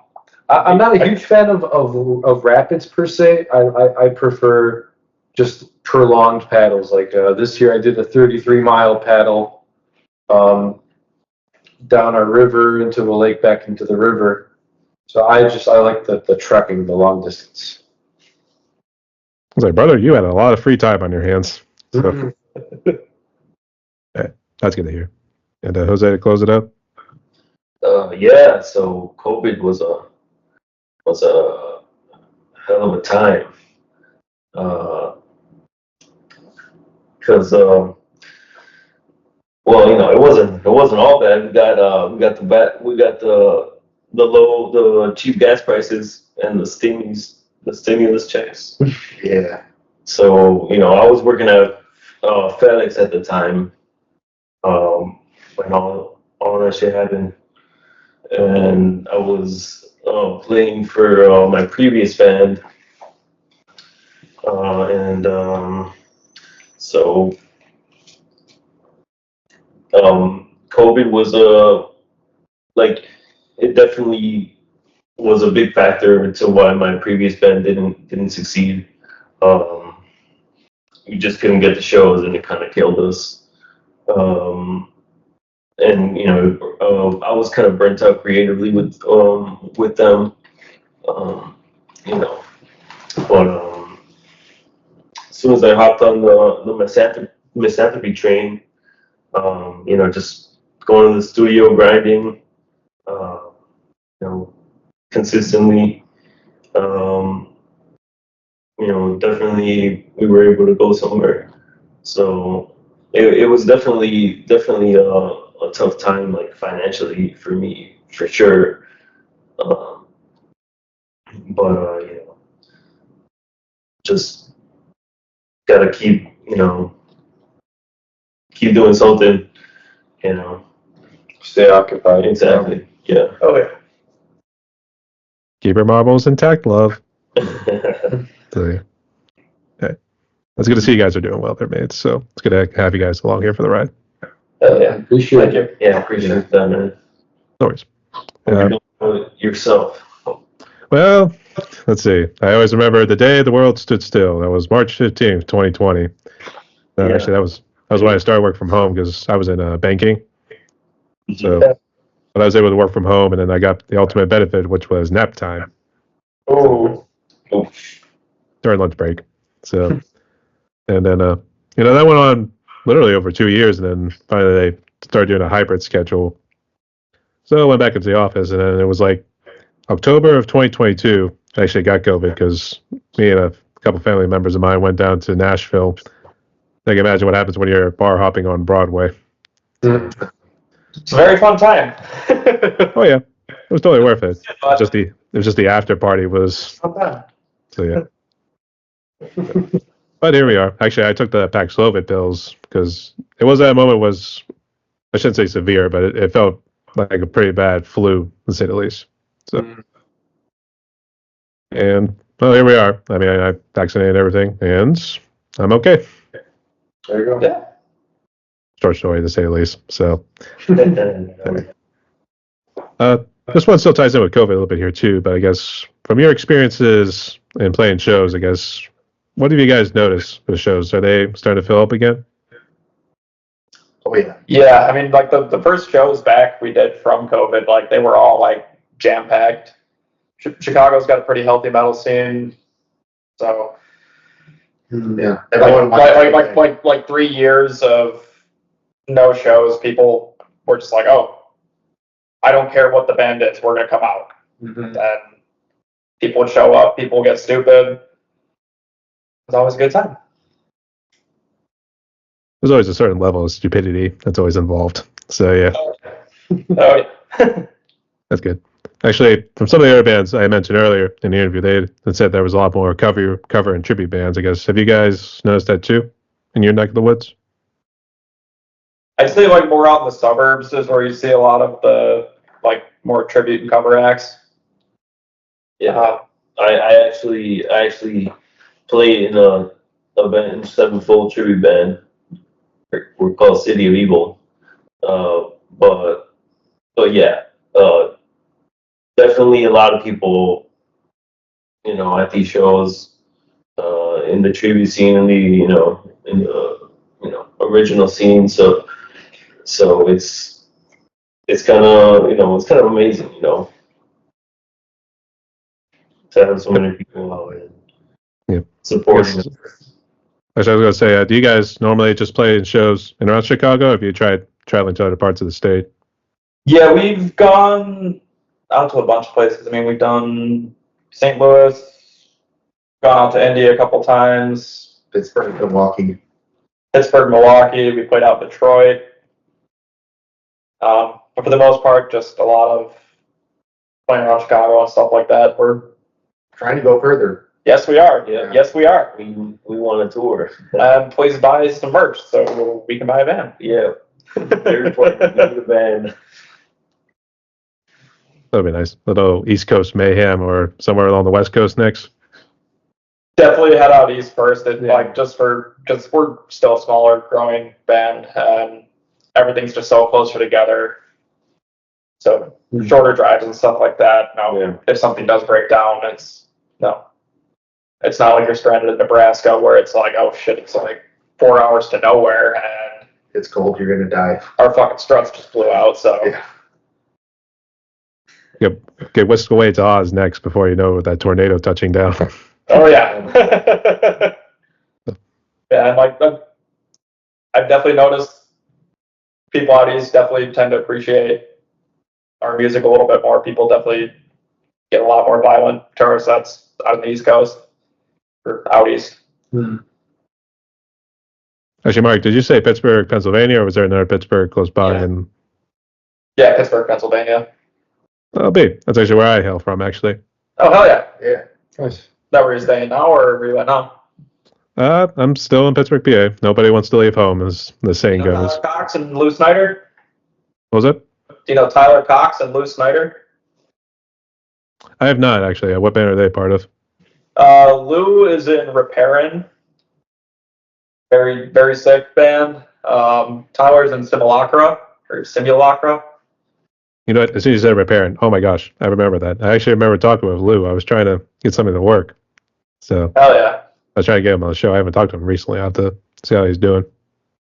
I'm not a huge fan of rapids per se. I prefer just prolonged paddles. Like this year, I did a 33-mile paddle down a river into a lake back into the river. So I like the trekking, the long distance. I was like, brother, you had a lot of free time on your hands. So yeah, that's good to hear. And Jose, to close it up. Yeah. So COVID was a hell of a time. Because it wasn't all bad. We got the cheap gas prices and the stimulus checks. Yeah. So I was working at FedEx at the time when all that shit happened, and I was playing for my previous band, and so COVID was it definitely was a big factor to why my previous band didn't succeed. We just couldn't get the shows, and it kind of killed us. And I was kind of burnt out creatively with them. But as soon as I hopped on the misanthropy train, just going to the studio, grinding, consistently. Definitely we were able to go somewhere. So it was definitely a tough time, like financially for me, for sure. Um, but just gotta keep doing something. Stay occupied. Exactly. Yeah. Oh yeah. Keep your marbles intact, love. So, yeah. Okay. It's good to see you guys are doing well there, mates. So it's good to have you guys along here for the ride. Yeah. Appreciate Thank you. Yeah, appreciate that, man. No worries. Hope you're doing it yourself. Well, let's see. I always remember the day the world stood still. That was March 15th, 2020. Yeah. Actually, that was when I started work from home because I was in banking. So Yeah. but I was able to work from home, and then I got the ultimate benefit, which was nap time Oh. during lunch break. So, and then that went on literally over 2 years, and then finally they started doing a hybrid schedule. So I went back into the office, and then it was like October of 2022. I actually got COVID because me and a couple family members of mine went down to Nashville. I can imagine what happens when you're bar hopping on Broadway. It's a very fun time. Oh yeah, it was totally worth it. It was just the after party was. Fun time. So yeah. But here we are. Actually, I took the Paxlovid pills because it was that moment was, I shouldn't say severe, but it felt like a pretty bad flu, to say the least. So, and well, here we are. I mean, I vaccinated everything, and I'm okay. There you go. Yeah. Short story, to say the least. So, Yeah. this one still ties in with COVID a little bit here too. But I guess from your experiences in playing shows, I guess what have you guys noticed for the shows? Are they starting to fill up again? Oh yeah. Yeah, I mean, like the first shows back we did from COVID, like they were all like jam packed. Chicago's got a pretty healthy metal scene, so Yeah. like Everyone wants like 3 years of no shows, people were just like, oh, I don't care what the band is, we're gonna come out. Mhm. And people would show up, people would get stupid. It was always a good time. There's always a certain level of stupidity that's always involved. So yeah, Oh yeah. that's good. Actually, from some of the other bands I mentioned earlier in the interview, they said there was a lot more cover and tribute bands. I guess have you guys noticed that too in your neck of the woods? I'd say like more out in the suburbs is where you see a lot of the like more tribute and cover acts. Yeah. I actually played in a band, sevenfold tribute band. We're called City of Evil. But yeah, definitely a lot of people, at these shows, in the tribute scene, in the original scene. So it's kind of amazing, to have so many people out and Yeah. supporting Yes. them. Actually, I was going to say, do you guys normally just play in shows in around Chicago? Or have you tried traveling to other parts of the state? Yeah, we've gone out to a bunch of places. I mean, we've done St. Louis, gone out to India a couple times, Pittsburgh, Milwaukee. Pittsburgh, Milwaukee. We played out in Detroit. But for the most part, just a lot of playing around Chicago and stuff like that. Trying to go further. Yes, we are. Yeah. Yes, we are. We want a tour. Please buy some merch so we can buy a van. Yeah, very important. We need a band. That'd be nice. Little East Coast mayhem or somewhere along the West Coast next. Definitely head out east first. And Yeah. like just because we're still a smaller, growing band, and everything's just so closer together. So shorter drives and stuff like that. Now, Yeah. if something does break down, it's not like you're stranded in Nebraska where it's like, oh shit, it's like 4 hours to nowhere and It's cold. You're gonna die. our fucking struts just blew out. So Yeah. Get whisked away to Oz next before you know that tornado touching down. oh yeah, yeah. And like I've definitely noticed people out east definitely tend to appreciate our music a little bit more. People definitely get a lot more violent tourists that's out on the East Coast or out east. Actually, Mark, did you say Pittsburgh, Pennsylvania, or was there another Pittsburgh close by? Yeah. And Yeah, Pittsburgh, Pennsylvania. oh, B. That's actually where I hail from, actually. Oh, hell yeah. Yeah. Nice. Is that where you're staying now, or where you at now? I'm still in Pittsburgh, PA. Nobody wants to leave home, as the saying You know goes. Tyler Cox and Lou Snyder? What was it? Do you know Tyler Cox and Lou Snyder? I have not, actually. What band are they part of? Lou is in Repairin'. Very, very sick band. Tyler's in Simulacra. You know what? As soon as you said repairing, oh my gosh, I remember that. I actually remember talking with Lou. I was trying to get something to work. So Hell yeah. I was trying to get him on the show. I haven't talked to him recently. I have to see how he's doing.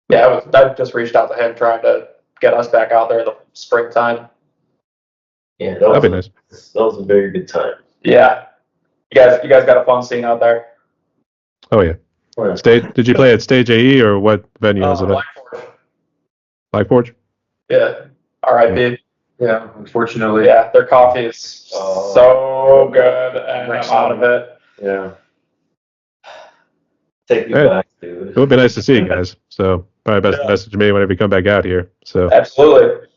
Yeah, I just reached out to him trying to get us back out there in the springtime. Yeah, That'd be nice. That was a very good time. Yeah. You guys got a fun scene out there. Oh yeah. Did you play at Stage AE or what venue was it at? Black Forge. Black Forge? Yeah. R.I.P. Yeah, unfortunately. Yeah, their coffee is so good, and I'm out of it. Yeah. Take me Right. back, dude. It would be nice to see you guys. So probably best to message me whenever you come back out here. So Absolutely.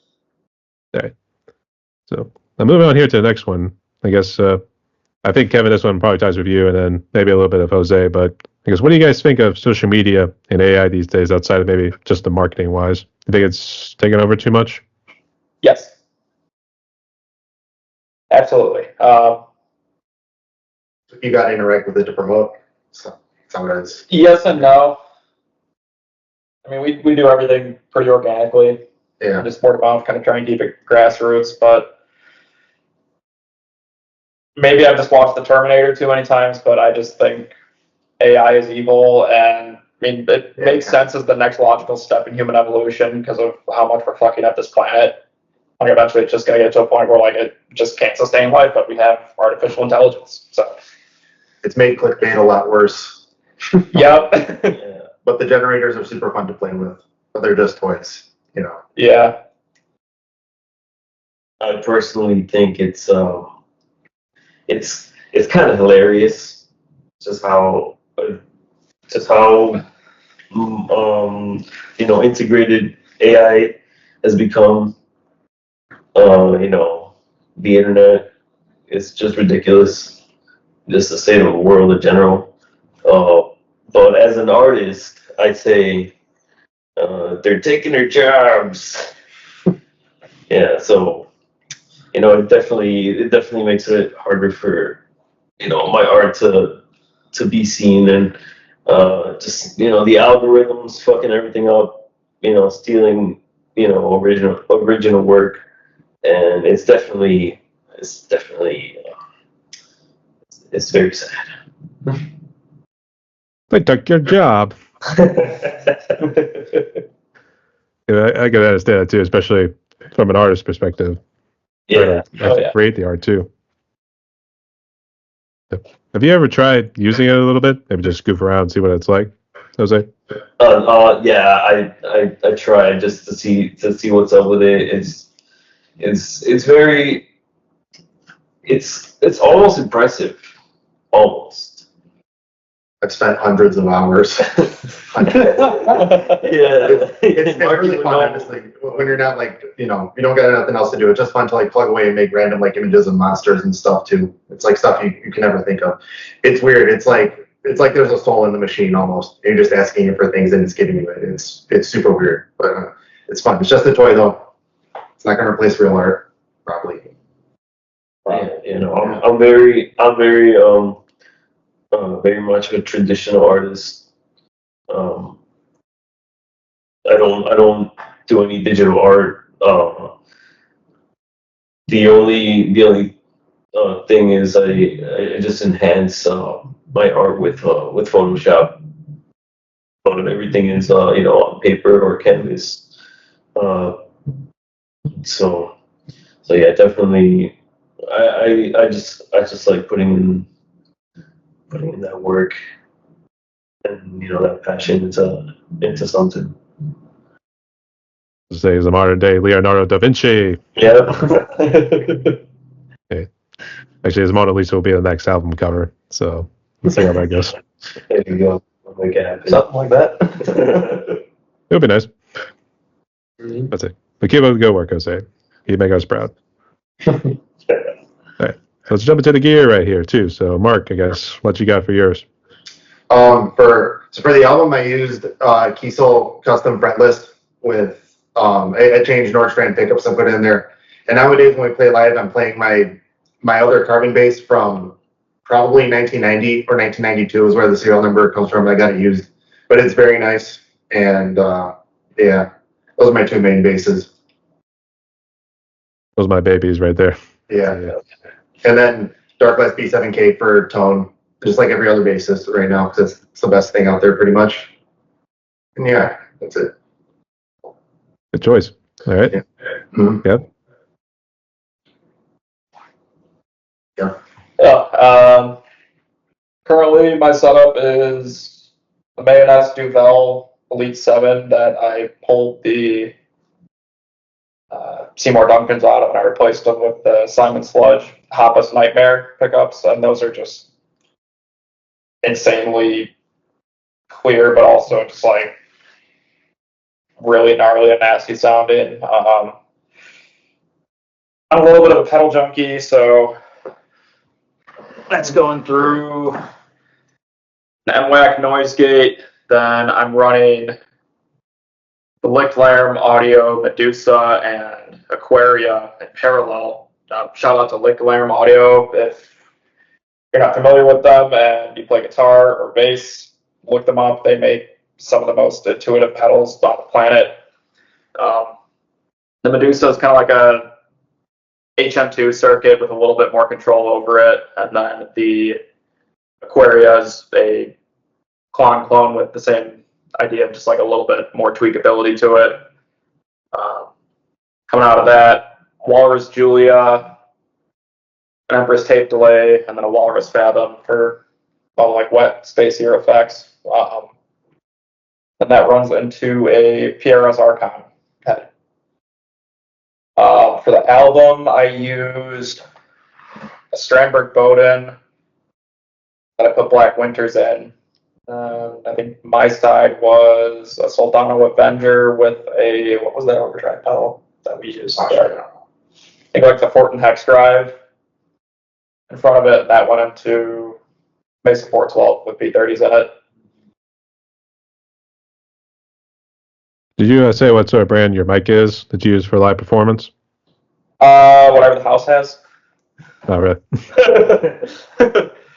I'm moving on here to the next one. I guess I think Kevin, this one probably ties with you, and then maybe a little bit of Jose. But I guess what do you guys think of social media and AI these days, outside of maybe just the marketing wise? You think it's taken over too much? Yes. Absolutely. You got to interact with it to promote. So sometimes. Yes and no. I mean, we do everything pretty organically. Yeah. Just word of mouth, kind of try and keep it grassroots, but maybe I've just watched The Terminator too many times, but I just think AI is evil, and I mean, it makes sense as the next logical step in human evolution because of how much we're fucking up this planet. Like eventually it's just going to get to a point where like it just can't sustain life, but we have artificial intelligence. So It's made clickbait a lot worse. yep. Yeah. But the generators are super fun to play with. But they're just toys, you know. Yeah. I personally think it's kind of hilarious, just how integrated AI has become. The internet is just ridiculous. Just the state of the world in general. But as an artist, I'd say they're taking their jobs. Yeah, so it definitely makes it harder for my art to be seen, and just the algorithms fucking everything up, stealing original work, and it's definitely it's very sad. They took your job. I can understand that too, especially from an artist perspective. Yeah. You have to create the art too. Have you ever tried using it a little bit? Maybe just goof around, see what it's like, Jose? Yeah, I tried just to see what's up with it. It's very it's almost impressive, almost. I've spent hundreds of hours. Yeah, It's really fun, honestly. When you're not you don't got nothing else to do. It's just fun to plug away and make random images of monsters and stuff too. It's like stuff you can never think of. It's weird. It's like there's a soul in the machine almost. You're just asking it for things and it's giving you it. It's super weird, but it's fun. It's just a toy though. It's not gonna replace real art, probably. Yeah, I'm very very much a traditional artist. I don't do any digital art. The only thing is I just enhance my art with Photoshop. But everything is on paper or canvas. So yeah, definitely. I just like putting in that work and that passion into something. Say he's a modern day Leonardo da Vinci. Yeah. Actually, his Mona Lisa will be the next album cover. So let's see how that goes. There you go. I'll make it happen. Something like that. It would be nice. Mhm. That's it. But keep up the good work, Jose. You make us proud. All right. Let's jump into the gear right here too. So, Mark, I guess what you got for yours? For the album, I used Kiesel custom fretlist with I changed Nordstrand pickups and put it in there. And nowadays, when we play live, I'm playing my other carbon bass from probably 1990 or 1992 is where the serial number comes from. I got it used, but it's very nice. And yeah, those are my two main basses. Those are my babies right there. Yeah. And then Darkless B7K for tone, just like every other bassist right now, because it's the best thing out there pretty much. And yeah, that's it. Good choice. All right. Yeah. Mhm. Yep. Yeah. Currently, my setup is the Mayonnaise Duvel Elite 7 that I pulled the Seymour Duncans out of, and I replaced them with the Simon Sludge Hoppus Nightmare pickups, and those are just insanely clear, but also just like really gnarly and nasty sounding. I'm a little bit of a pedal junkie, so that's going through the MWAC noise gate. Then I'm running the Licked Lamb Audio, Medusa, and Aquaria in parallel. Shout out to Licked Lamb Audio. If you're not familiar with them and you play guitar or bass, look them up. They make some of the most intuitive pedals on the planet. The Medusa is kind of like a HM2 circuit with a little bit more control over it, and then the Aquaria is a clone with the same idea of just like a little bit more tweakability to it. Coming out of that, Walrus Julia, an Empress Tape Delay, and then a Walrus Fathom for all like wet spacier effects. And that runs into a PRS Archon head. For the album, I used a Strandberg Bowden that I put Black Winters in. I think my side was a Soldano Avenger with a, what was that overdrive pedal that we used? I think like the Fortin Hex drive in front of it. That went into Mesa 412 with B30s in it. Did you say what sort of brand your mic is that you use for live performance? Whatever the house has. Not really.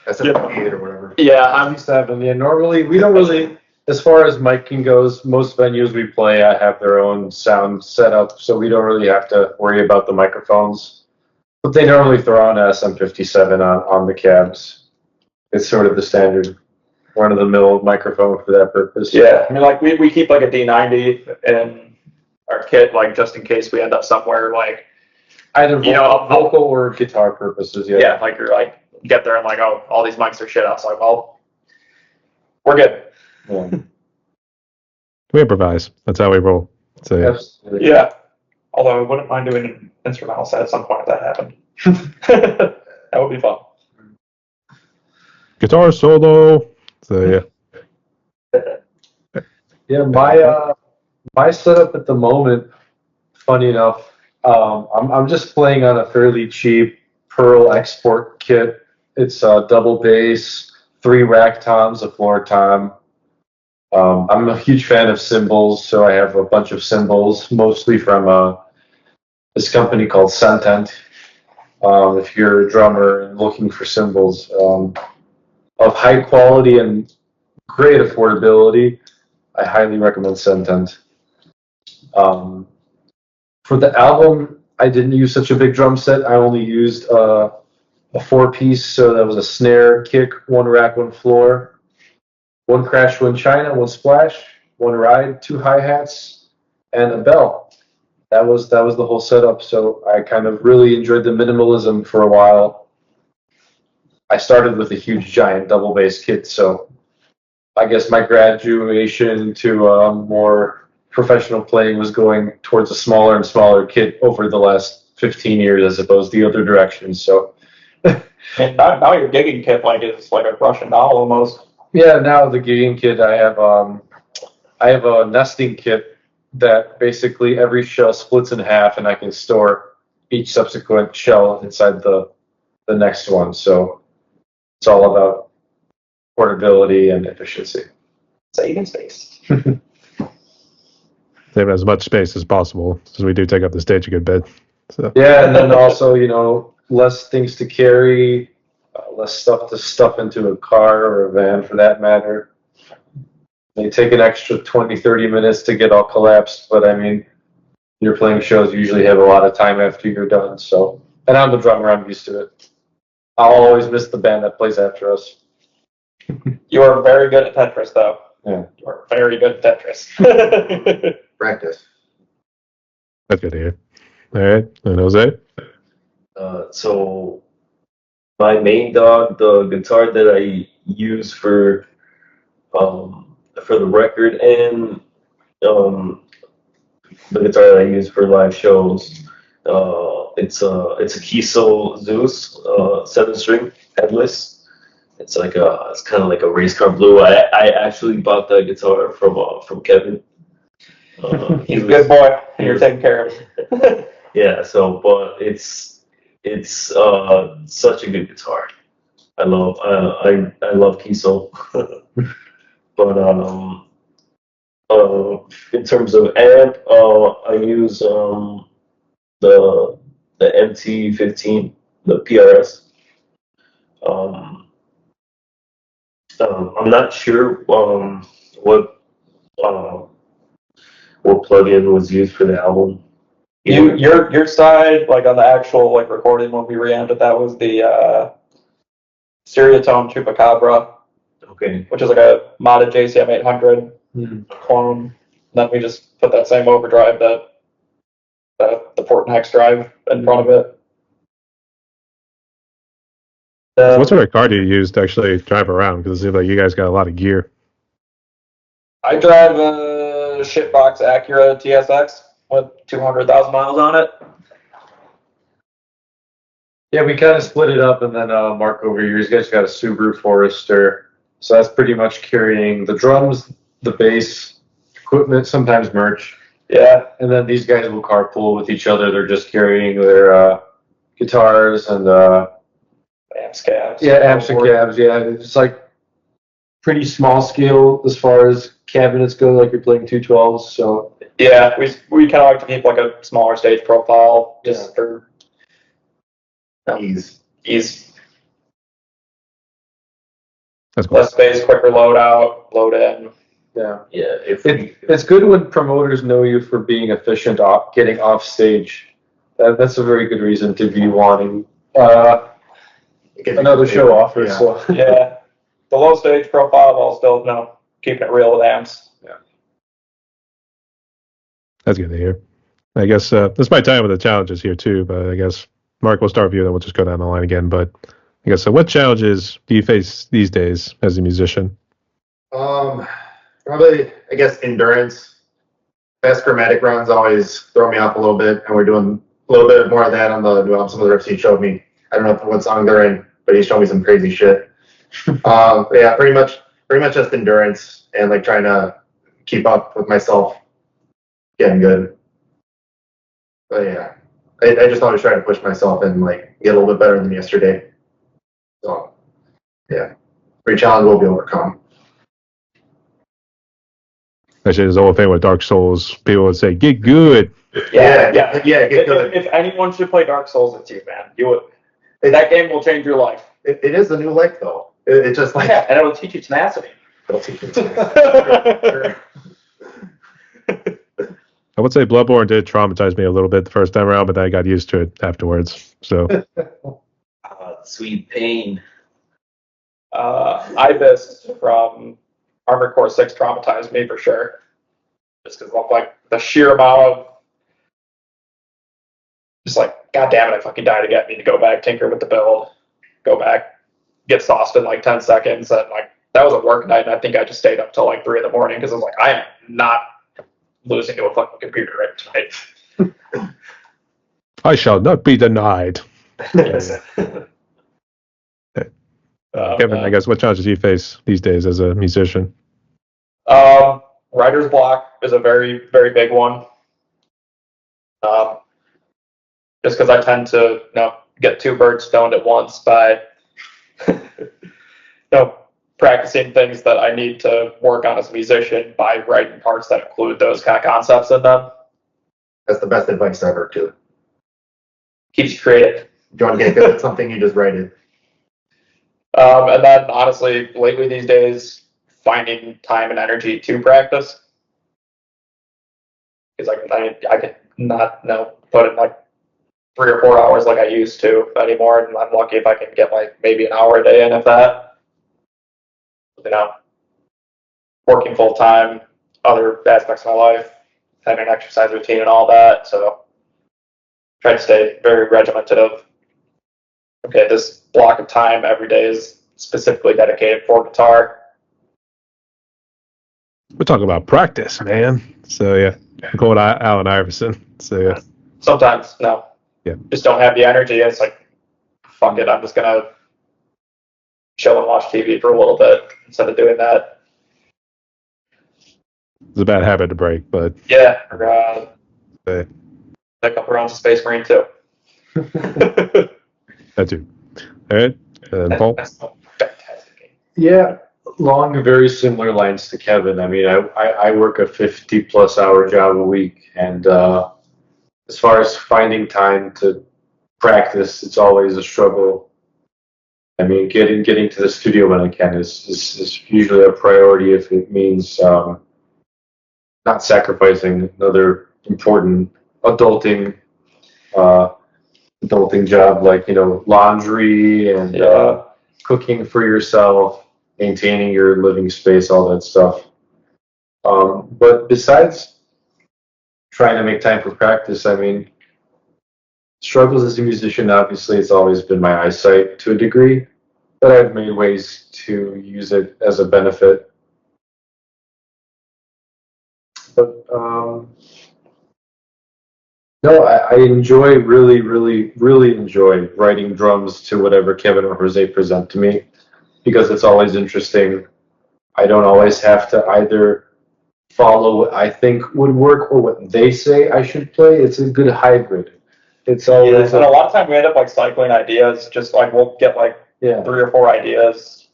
That's a 58 or whatever. Yeah, I'm 7. Yeah, normally we don't really, as far as miking goes, most venues we play have their own sound setup, so we don't really have to worry about the microphones. But they normally throw on a SM57 on the cabs. It's sort of the standard run-of-the-mill microphone for that purpose. Yeah, I mean, like we keep like a D90 in our kit, like just in case we end up somewhere like Either vocal or guitar purposes. yeah, like you're like get there and like, oh, all these mics are shit. I was like, well, we're good. Yeah. We improvise. That's how we roll. So yeah. Absolutely. Yeah. Although I wouldn't mind doing an instrumental set at some point if that happened. That would be fun. Guitar solo. So yeah. Yeah, my setup at the moment, funny enough, I'm just playing on a fairly cheap Pearl export kit. It's a double bass, 3 rack toms, a floor tom. I'm a huge fan of cymbals, so I have a bunch of cymbals, mostly from this company called Sentent. If you're a drummer and looking for cymbals of high quality and great affordability, I highly recommend Sentent. For the album, I didn't use such a big drum set. I only used a 4-piece, so that was a snare, kick, 1 rack, 1 floor, 1 crash, 1 china, 1 splash, 1 ride, 2 hi-hats, and a bell. That was the whole setup. So I kind of really enjoyed the minimalism for a while. I started with a huge giant double bass kit, so I guess my graduation to more professional playing was going towards a smaller and smaller kit over the last 15 years as opposed to the other direction. So And now your gigging kit like is like a Russian doll almost. Yeah, now the gigging kit, I have a nesting kit that basically every shell splits in half, and I can store each subsequent shell inside the next one. So it's all about portability and efficiency. Saving space. Save as much space as possible, because we do take up the stage a good bit. So Yeah, and then also, less things to carry, less stuff to stuff into a car or a van for that matter. They take an extra 20, 30 minutes to get all collapsed, but I mean, your playing shows usually have a lot of time after you're done, so. And I'm the drummer, I'm used to it. I'll always miss the band that plays after us. You are very good at Tetris, though. Yeah. You are very good at Tetris. Practice. that's good to hear. All right, and Jose? So my main dog, the guitar that I use for the record and the guitar that I use for live shows, it's a Kiesel Zeus 7-string headless. It's kind of like a race car blue. I actually bought that guitar from Kevin. He's a good boy, and you're taking care of him. Yeah, but it's such a good guitar. I love Kiesel. But in terms of amp, I use the MT15, the PRS. I'm not sure what plugin was used for the album. Your side, like on the actual like recording when we reamed it, that was the Stereotone Chupacabra, Okay. which is like a modded JCM 800 clone. Then we just put that same overdrive, the port and hex drive in front of it. So what sort of car do you use to actually drive around? Because it seems like you guys got a lot of gear. I drive a shitbox Acura TSX with 200,000 miles on it. Yeah, we kind of split it up, and then Mark over here, he's got a Subaru Forester. So that's pretty much carrying the drums, the bass, equipment, sometimes merch. Yeah. And then these guys will carpool with each other. They're just carrying their guitars and Amps, cabs. yeah, amps and cabs. Yeah, it's like pretty small scale as far as cabinets go. Like you're playing 212s. So Yeah, we kind of like to keep like a smaller stage profile just for Ease. ease. That's cool. Less space, quicker load out, load in. yeah, Yeah. it's good when promoters know you for being efficient, getting off stage. That's a very good reason to be wanting another show offer. Yeah. So Yeah. The low stage profile while still, keeping it real with amps. That's good to hear. I guess this might tie in with the challenges here too, but I guess Mark, we'll start with you, then we'll just go down the line again. But I guess so. What challenges do you face these days as a musician? Probably, I guess, endurance. Fast chromatic runs always throw me off a little bit, and we're doing a little bit more of that on some of the riffs he showed me. I don't know what song they're in, but he showed me some crazy shit. Yeah, pretty much just endurance and like trying to keep up with myself, getting good. But yeah, I just always try to push myself and like get a little bit better than yesterday. So yeah, every challenge will be overcome. Actually, there's a whole thing with Dark Souls. People would say, "Get good." Yeah, get good. If anyone should play Dark Souls, it's you, man. That game will change your life. It is a new life though. It's just like Yeah, and it'll teach you tenacity. it'll teach you. I would say Bloodborne did traumatize me a little bit the first time around, but then I got used to it afterwards. So Sweet pain. Ibis from Armored Core 6 traumatized me for sure. Just because of like the sheer amount of just like, God damn it, I fucking died again. Need to go back, tinker with the build, go back, get sauced in like 10 seconds. And like, that was a work night. And I think I just stayed up till like 3 in the morning because I was like, I am not losing to a fucking computer right tonight. I shall not be denied. Kevin, I guess what challenges do you face these days as a musician? Writer's block is a very, very big one. Just because I tend to, get two birds stoned at once by, practicing things that I need to work on as a musician by writing parts that include those kind of concepts in them. That's the best advice ever, too. Keeps you creative. If you want to get good at something, you just write it. And then, honestly, lately these days, finding time and energy to practice. Because I could not put in like 3 or 4 hours like I used to anymore, and I'm lucky if I can get like maybe an hour a day in, if that. Working full time, other aspects of my life, having an exercise routine and all that. So try to stay very regimented of, okay, this block of time every day is specifically dedicated for guitar. We're talking about practice, man. So yeah, I'm going Allen Iverson. So yeah. Sometimes, just don't have the energy. It's like, fuck it, I'm just going to chill and watch TV for a little bit instead of doing that. It's a bad habit to break, but yeah, pick up around the Space Marine too. That too. All right, and Paul. That's a fantastic game. Yeah, along very similar lines to Kevin. I mean, I work a 50+ hour job a week, and as far as finding time to practice, it's always a struggle. I mean, getting to the studio when I can is usually a priority if it means not sacrificing another important adulting job like laundry and cooking for yourself, maintaining your living space, all that stuff. But besides trying to make time for practice, I mean, struggles as a musician, obviously, it's always been my eyesight to a degree, but I've made ways to use it as a benefit. But no, I enjoy, really enjoy writing drums to whatever Kevin or Jose present to me, because it's always interesting. I don't always have to either follow what I think would work or what they say I should play. It's a good hybrid. It's always and a lot of time we end up like cycling ideas. Just like we'll get like 3 or 4 ideas.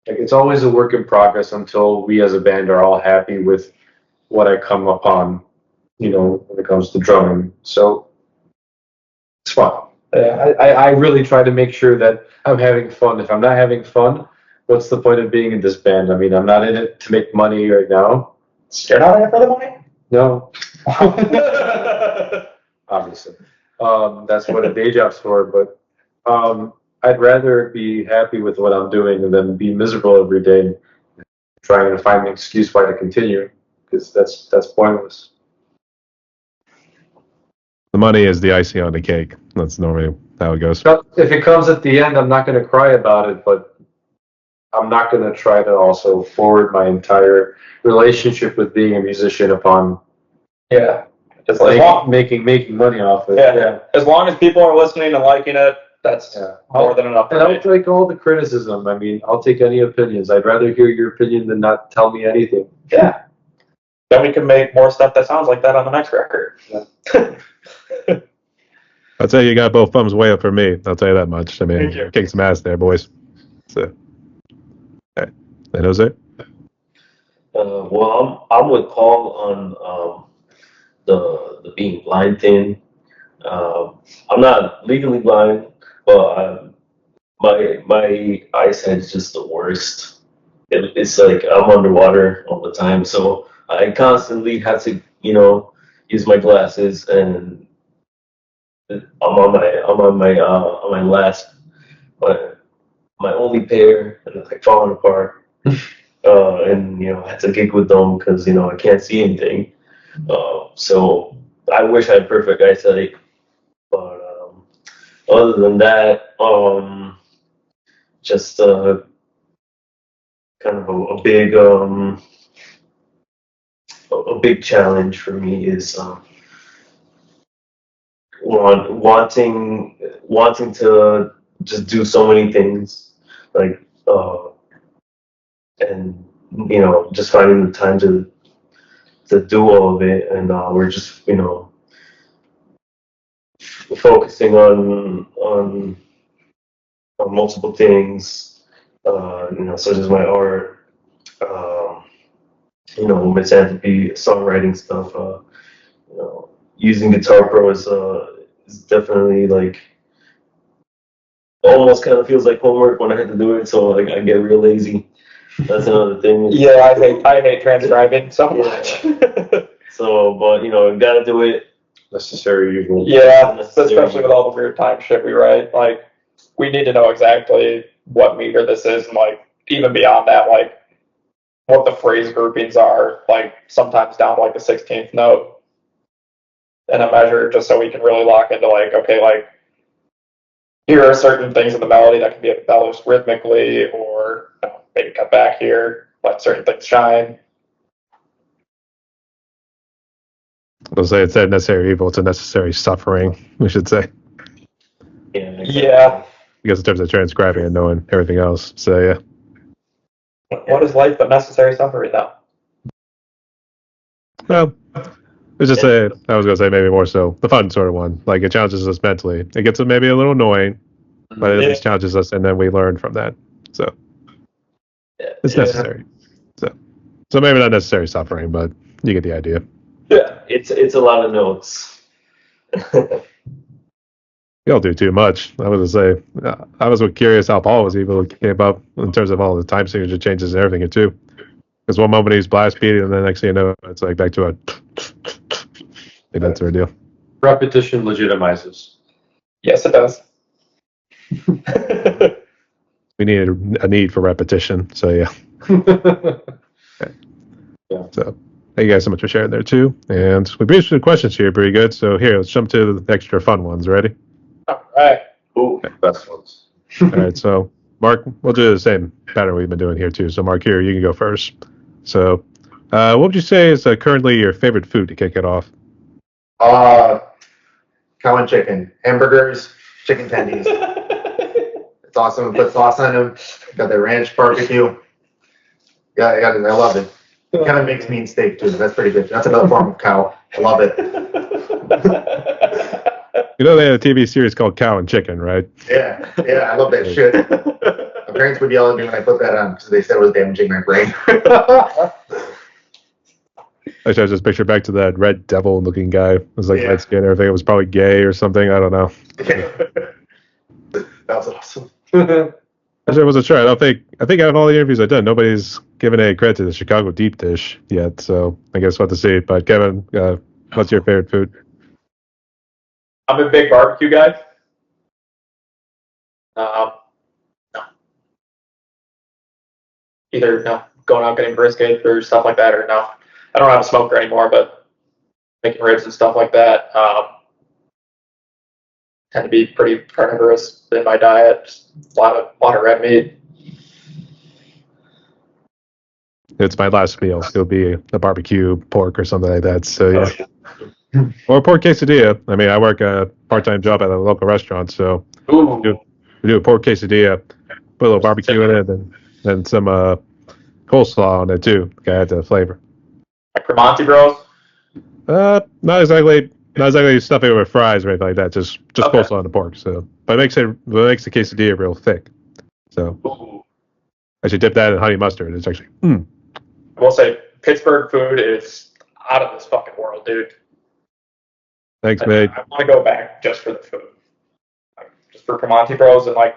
Like it's always a work in progress until we as a band are all happy with what I come upon, when it comes to drumming. So it's fun. I really try to make sure that I'm having fun. If I'm not having fun, what's the point of being in this band? I mean, I'm not in it to make money right now. You're not in it for the money? No. Obviously. That's what a day job's for, but I'd rather be happy with what I'm doing than be miserable every day trying to find an excuse why to continue, because that's pointless. The money is the icing on the cake. That's normally how it goes. If it comes at the end, I'm not going to cry about it, but I'm not going to try to also forward my entire relationship with being a musician upon just like making money off it. Yeah. As long as people are listening and liking it, that's more than enough. And I'll take all the criticism. I mean, I'll take any opinions. I'd rather hear your opinion than not tell me anything. Yeah. Then we can make more stuff that sounds like that on the next record. Yeah. I'll tell you, you got both thumbs way up for me. I'll tell you that much. I mean, kick some ass there, boys. So, okay. And Jose? Well, I'm with Paul on the being blind thing. I'm not legally blind, but my eyesight is just the worst. It's like I'm underwater all the time, so I constantly have to, use my glasses, and I'm on my last, my only pair, and it's like falling apart. And I had to gig with them because I can't see anything. So I wish I had perfect eyesight, but other than that, just kind of a big challenge for me is wanting to just do so many things. like, and just finding the time to do all of it, and we're just focusing on multiple things, such as my art, misanthropy, songwriting stuff. Using Guitar Pro is definitely like almost kind of feels like homework when I have to do it. So like I get real lazy. That's another thing. Yeah, I hate transcribing so much. So, but got to do it. Necessary evil. Yeah, especially with all the weird time shit we write. Like, we need to know exactly what meter this is, and like even beyond that, like what the phrase groupings are. Like sometimes down to like the 16th note in a measure, just so we can really lock into like, okay, like here are certain things in the melody that can be embellished rhythmically, or maybe cut back here, let certain things shine. I'll say it's a necessary evil. It's a necessary suffering, we should say. Yeah. Exactly. Yeah. Because in terms of transcribing and knowing everything else. So, yeah. What is life but necessary suffering, though? Well, let's just say, I was going to say maybe more so the fun sort of one. Like, it challenges us mentally. It gets maybe a little annoying, but it at least challenges us, and then we learn from that. So, it's necessary. So maybe not necessary suffering, but you get the idea. Yeah, it's a lot of notes. You don't do too much. I was going to say, I was curious how Paul was able to keep up in terms of all the time signature changes and everything, too. Because one moment he's blast beating, and then next thing you know, it's like back to a. Like that sort of deal. Repetition legitimizes. Yes, it does. We need a need for repetition. So, yeah. Okay. Yeah. So, thank you guys so much for sharing there, too. And we breezed through the questions here pretty good. So, here, let's jump to the extra fun ones. Ready? All right. Ooh, best ones. All right. So, Mark, we'll do the same pattern we've been doing here, too. So, Mark, here, you can go first. So, what would you say is currently your favorite food to kick it off? Cow and chicken. Hamburgers, chicken tendies. It's awesome. Put sauce on them. Got the ranch barbecue. Yeah, I love it. Kind of makes mean steak too. That's pretty good. That's another form of cow. I love it. You know they had a TV series called Cow and Chicken, right? Yeah, I love that shit. My parents would yell at me when I put that on because they said it was damaging my brain. Actually, I just picture back to that red devil looking guy. It was like red skin and everything. It was probably gay or something. I don't know. That was awesome. Actually, I wasn't sure. I think out of all the interviews I've done, nobody's given any credit to the Chicago deep dish yet. So I guess we'll have to see. But Kevin, what's your favorite food? I'm a big barbecue guy. No. Either going out getting brisket or stuff like that, or no. I don't have a smoker anymore, but making ribs and stuff like that. Tend to be pretty carnivorous in my diet. Just a lot of red meat. It's my last meal. It'll be a barbecue pork or something like that. So yeah, or pork quesadilla. I mean, I work a part-time job at a local restaurant, so we do a pork quesadilla, put a little barbecue in it, and then some coleslaw on it too. Gotta add the flavor. Like Primanti Bros. Not exactly stuffing it with fries or anything like that. Just coleslaw on the pork. So, but it makes the quesadilla real thick. So, I should dip that in honey mustard. It's actually. I will say Pittsburgh food is out of this fucking world, dude. Thanks, mate. I want to go back just for the food, just for Primanti Bros. And like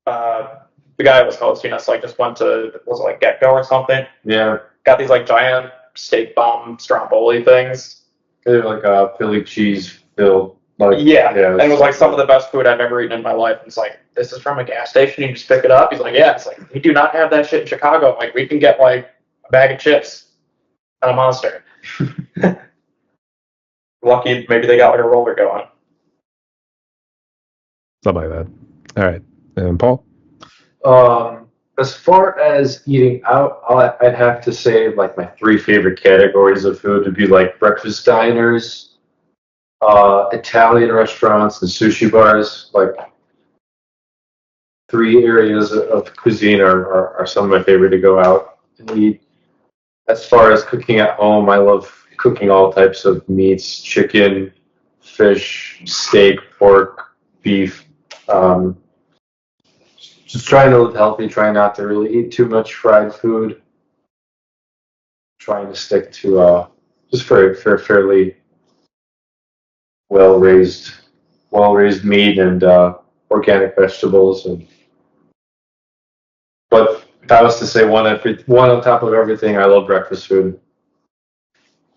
the guy that was hosting us just went to, was it like Get Go or something? Yeah. Got these giant steak bomb stromboli things. They're like a Philly cheese filled. And it was some of the best food I've ever eaten in my life. And it's this is from a gas station. You just pick it up. He's like, yeah. It's we do not have that shit in Chicago. We can get a bag of chips and a Monster. Lucky maybe they got a roller going. Something like that. All right. And Paul? As far as eating out, I'd have to say my three favorite categories of food would be breakfast diners, Italian restaurants, and sushi bars. three areas of cuisine are some of my favorite to go out and eat. As far as cooking at home, I love cooking all types of meats: chicken, fish, steak, pork, beef. Just trying to live healthy, trying not to really eat too much fried food. Trying to stick to just fairly well raised meat and organic vegetables. But if I was to say one on top of everything, I love breakfast food.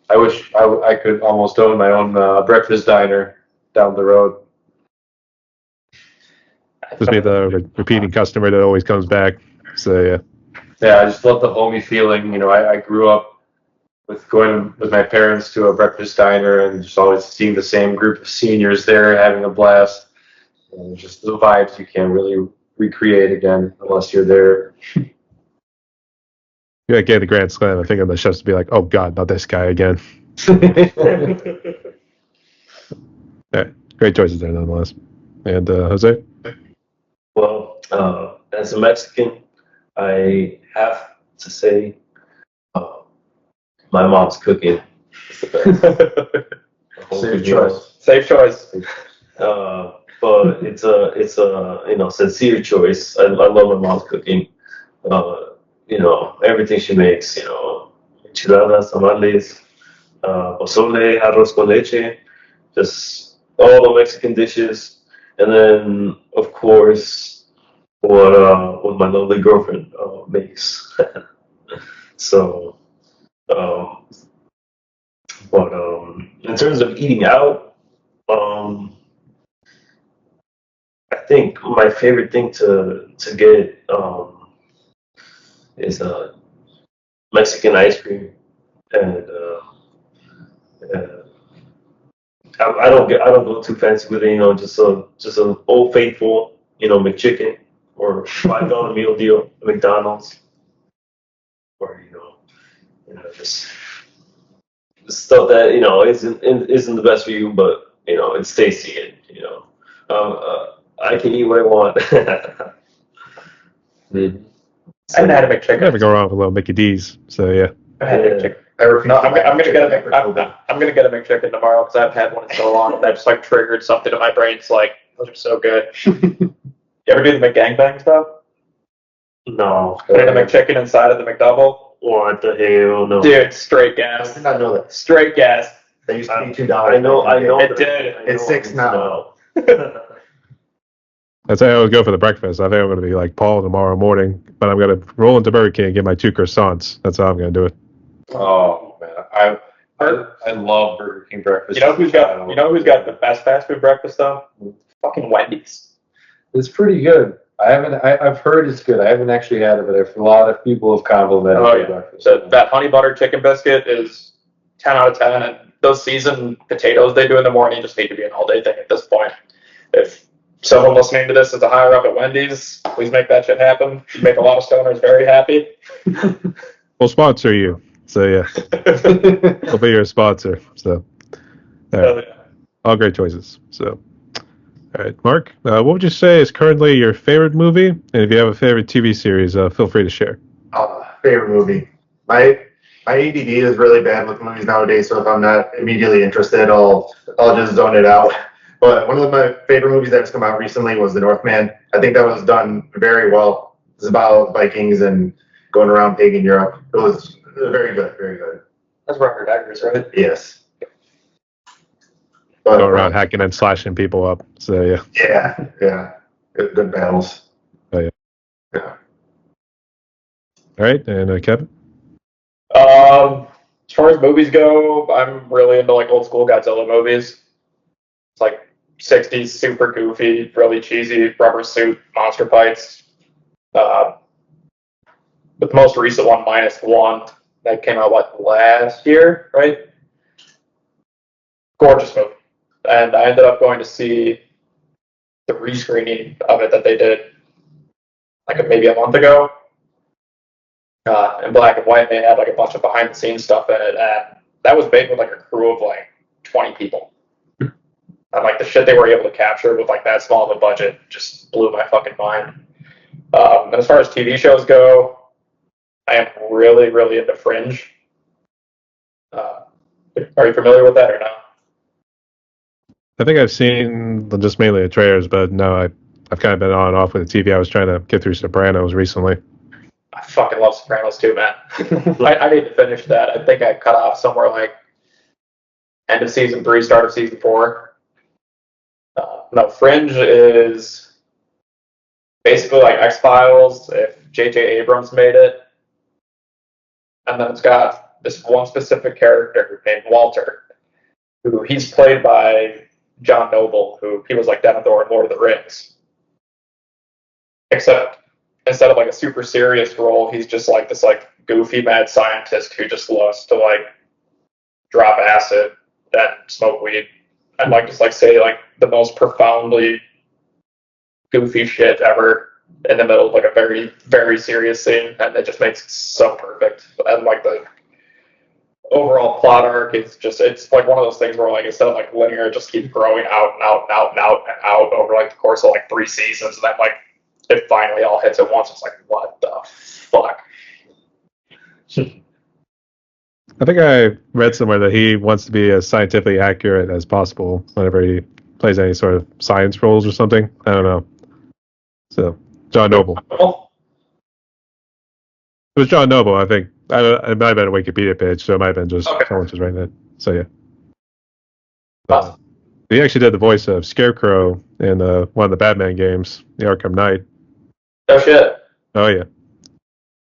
I wish I could almost own my own breakfast diner down the road. Just be the repeating customer that always comes back. So yeah. Yeah, I just love the homey feeling. I grew up with going with my parents to a breakfast diner and just always seeing the same group of seniors there having a blast. And just the vibes you can't really recreate again unless you're there. Yeah, get the Grand Slam. I think the chefs would be like, "Oh God, not this guy again." Yeah, great choices there, nonetheless. And Jose, Well, as a Mexican, I have to say my mom's cooking is the best. Safe choice. Safe choice. But it's a sincere choice. I love my mom's cooking. Everything she makes. Enchiladas, tamales, pozole, arroz con leche, just all the Mexican dishes, and then of course what my lovely girlfriend makes. So, but in terms of eating out, I think my favorite thing to get is Mexican ice cream, and I don't go too fancy with it. Just a old faithful, McChicken or $5 meal deal at McDonald's, or just stuff that isn't the best for you, but it's tasty, and I can eat what I want. I haven't had a McChicken. never go wrong with a little Mickey D's. So yeah. I had a McChicken. No, I'm gonna get a McChicken tomorrow because I haven't had one in so long. That just like triggered something in my brain. It's like those are so good. You ever do the McGangbang stuff? No. Put in a McChicken inside of the McDouble. What the hell? No. Dude, straight I gas. did not know that. Straight gas. They used to be $2. I know. It did. It's $6 now. That's how I always go for the breakfast. I think I'm going to be like Paul tomorrow morning, but I'm going to roll into Burger King and get my 2 croissants. That's how I'm going to do it. Oh man, I love Burger King breakfast. You know who's got the best fast food breakfast though? Fucking Wendy's. It's pretty good. I've heard it's good. I haven't actually had it, but a lot of people have complimented Oh, the yeah. breakfast. So that honey butter chicken biscuit is 10 out of 10, and those seasoned potatoes they do in the morning just need to be an all-day thing at this point. If someone listening to this is a higher up at Wendy's, please make that shit happen. You make a lot of stoners very happy. We'll sponsor you. So yeah, we'll be your sponsor. So all right. All great choices. So all right, Mark, what would you say is currently your favorite movie? And if you have a favorite TV series, feel free to share. Favorite movie. My ADD is really bad with movies nowadays, so if I'm not immediately interested, I'll just zone it out. But one of my favorite movies that's come out recently was The Northman. I think that was done very well. It's about Vikings and going around pagan Europe. It was very good, very good. That's Robert Eggers, right? Yes. But, Go around hacking and slashing people up. So yeah. Yeah. Good battles. Oh yeah. Yeah. All right, and Kevin. As far as movies go, I'm really into like old school Godzilla movies. It's like 60s, super goofy, really cheesy, rubber suit, monster fights. But the most recent one, -1, that came out last year, right? Gorgeous movie. And I ended up going to see the rescreening of it that they did like maybe a month ago. In black and white, they had like a bunch of behind the scenes stuff in it, and that was made with like a crew of like 20 people. And like the shit they were able to capture with like that small of a budget just blew my fucking mind. And as far as TV shows go, I am really, really into Fringe. Are you familiar with that or no? I think I've seen just mainly the trailers, but no, I've kind of been on and off with the TV. I was trying to get through Sopranos recently. I fucking love Sopranos too, man. I need to finish that. I think I cut off somewhere like end of season 3, start of season 4. No, Fringe is basically like X-Files if J.J. Abrams made it. And then it's got this one specific character named Walter, who he's played by John Noble, who he was like Denethor in Lord of the Rings. Except instead of like a super serious role, he's just like this like goofy mad scientist who just loves to like drop acid and smoke weed and like just like say like the most profoundly goofy shit ever in the middle of like a very, very serious scene, and it just makes it so perfect. And like the overall plot arc is just, it's like one of those things where like instead of like linear, it just keeps growing out and out and out and out and out over like the course of like 3 seasons, and then like it finally all hits at once. It's like, what the fuck? I think I read somewhere that he wants to be as scientifically accurate as possible whenever he plays any sort of science roles or something. I don't know. So, John Noble. It was John Noble, I think. It might have been a Wikipedia page, so it might have been just someone just writing it. So, yeah. Awesome. He actually did the voice of Scarecrow in one of the Batman games, the Arkham Knight. Oh, shit. Oh, yeah.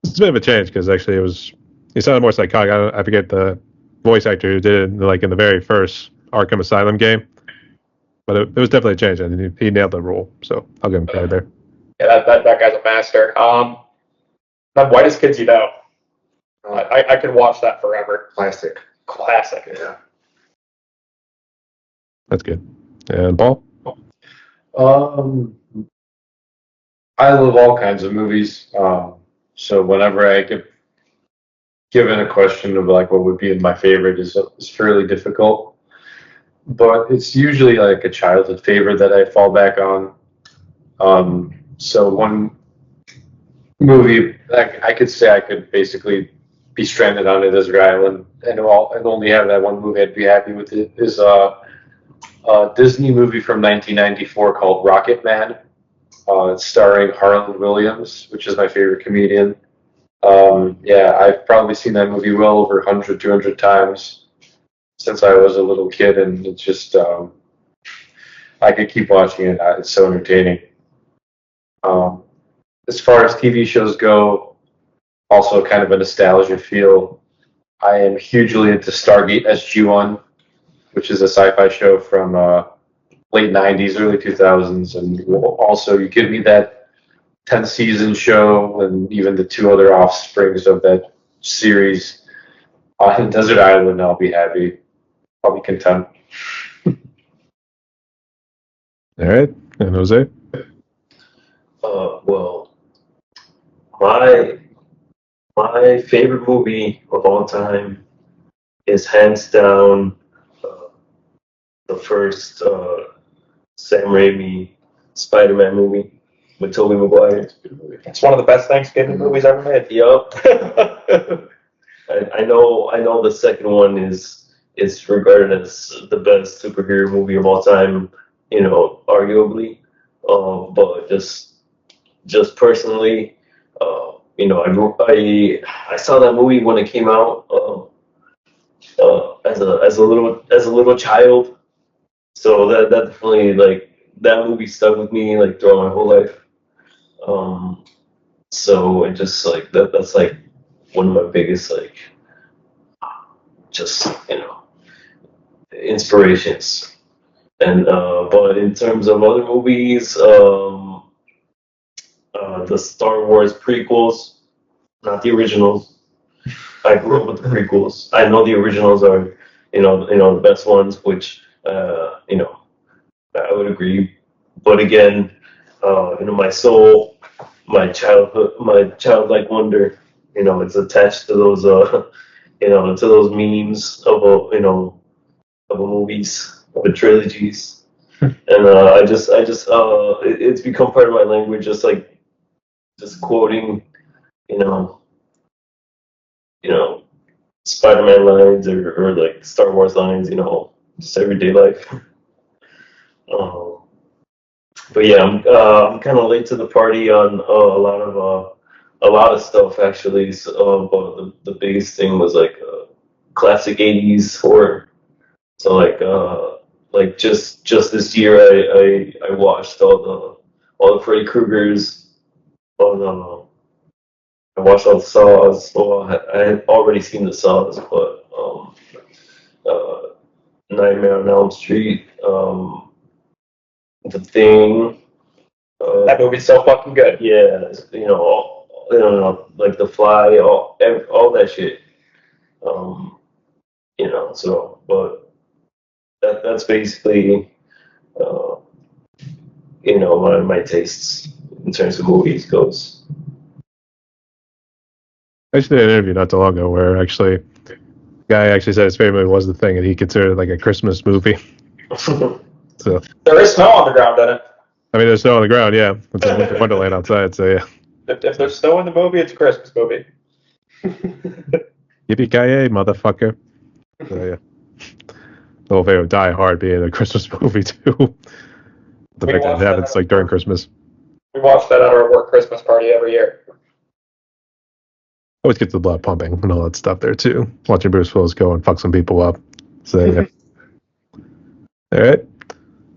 It's a bit of a change because actually he sounded more psychotic. I forget the voice actor who did it in the very first Arkham Asylum game. But it was definitely a change, and he nailed the role. So I'll give him credit there. Yeah, that guy's a master. That Whitest Kids You Know. I could watch that forever. Classic. Yeah. That's good. And Paul? I love all kinds of movies. So whenever I get given a question of like what would be my favorite is fairly difficult. But it's usually like a childhood favorite that I fall back on. So one movie, I could say I could basically be stranded on a desert island and only have that one movie I'd be happy with it is a Disney movie from 1994 called Rocket Man. It's starring Harland Williams, which is my favorite comedian. Yeah, I've probably seen that movie well over 100, 200 times since I was a little kid, and it's just, I could keep watching it. It's so entertaining. As far as TV shows go, also kind of a nostalgia feel. I am hugely into Stargate SG-1, which is a sci-fi show from late 90s, early 2000s, and also you give me that 10-season show and even the 2 other offsprings of that series on Desert Island, I'll be happy. I'll be content. All right. And Jose? Well, my favorite movie of all time is hands down the first Sam Raimi Spider-Man movie with Tobey Maguire. It's one of the best Thanksgiving movies ever made. Yup. I know the second one is regarded as the best superhero movie of all time, arguably. But just personally, I saw that movie when it came out as a little child. So that definitely, like, that movie stuck with me like throughout my whole life. So it just like that's like one of my biggest inspirations. And but in terms of other movies, the Star Wars prequels, not the originals. I grew up with the prequels. I know the originals are the best ones, which I would agree. But again, my soul, my childhood, my childlike wonder, it's attached to those to those memes of movies, of the trilogies. And it's become part of my language, just like just quoting, you know, Spider-Man lines or like Star Wars lines, just everyday life. But yeah, I'm kind of late to the party on a lot of stuff actually. So, but the biggest thing was like classic '80s horror. So like just this year, I watched all the Freddy Kruegers, all I watched all the Saws. Well, I had already seen the Saws, but uh, Nightmare on Elm Street, The Thing. That movie's so fucking good. Yeah, like The Fly, all that shit. So, but that's basically, my tastes in terms of movies goes. I actually did an interview not too long ago where actually the guy actually said his favorite movie was The Thing, and he considered it like a Christmas movie. So There is snow on the ground in it. I mean, there's snow on the ground, yeah. It's a winter wonderland outside, so yeah. If there's snow in the movie, it's a Christmas movie. Yippee-ki-yay, motherfucker. So yeah. The whole thing of Die Hard being a Christmas movie too. The We fact that watched it happens that. like during Christmas. We watch that at our work Christmas party every year. Always gets the blood pumping and all that stuff there too. Watching Bruce Willis go and fuck some people up. So yeah. All right.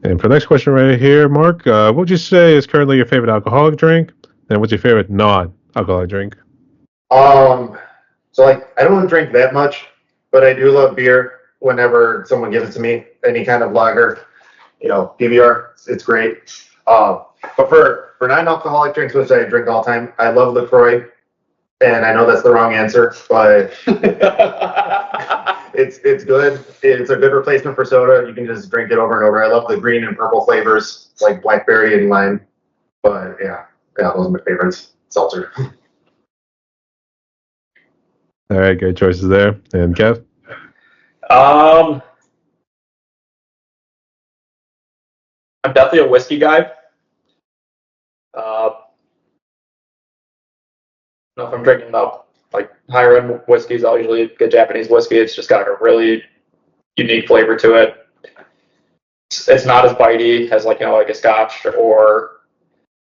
And for the next question right here, Mark, what would you say is currently your favorite alcoholic drink? And what's your favorite non-alcoholic drink? So like I don't drink that much, but I do love beer whenever someone gives it to me. Any kind of lager, PBR, it's great. But for non-alcoholic drinks, which I drink all the time, I love LaCroix. And I know that's the wrong answer, but it's good. It's a good replacement for soda. You can just drink it over and over. I love the green and purple flavors, like blackberry and lime. But yeah, those are my favorites. Seltzer. All right, good choices there. And Kev? I'm definitely a whiskey guy. If I'm drinking like higher end whiskeys, I'll usually get Japanese whiskey. It's just got a really unique flavor to it. It's not as bitey as like a Scotch or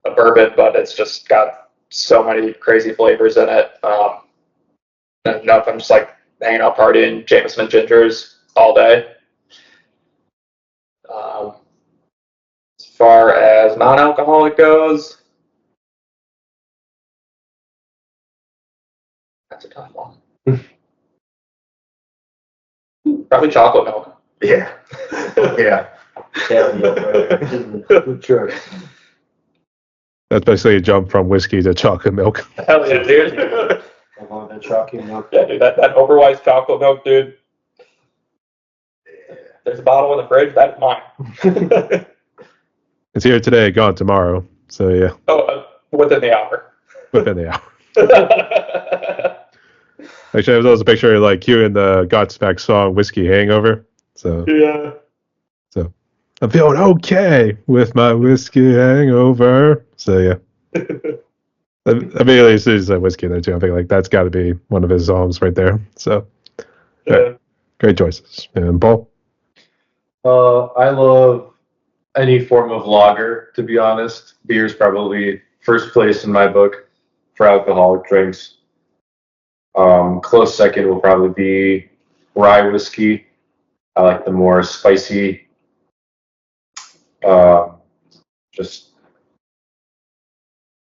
a bourbon, but it's just got so many crazy flavors in it. And I'm just like hanging out partying Jameson and gingers all day. As far as non-alcoholic goes, that's a tough one. Probably chocolate milk. Yeah. Yeah. Good choice. That's basically a jump from whiskey to chocolate milk. Hell yeah, dude. I want that chocolate milk. Yeah, dude, that overwise chocolate milk, dude. There's a bottle in the fridge. That's mine. It's here today, gone tomorrow. So yeah, Within the hour. within the hour. Actually, there was a picture of like cueing the Godsmack song "Whiskey Hangover." So Yeah. I'm feeling okay with my whiskey hangover. So yeah, immediately as soon as I said whiskey there too, I think like that's got to be one of his songs right there. So Yeah. great choices. And Paul? I love any form of lager, to be honest. Beer's probably first place in my book for alcoholic drinks. Close second will probably be rye whiskey. I like the more spicy, just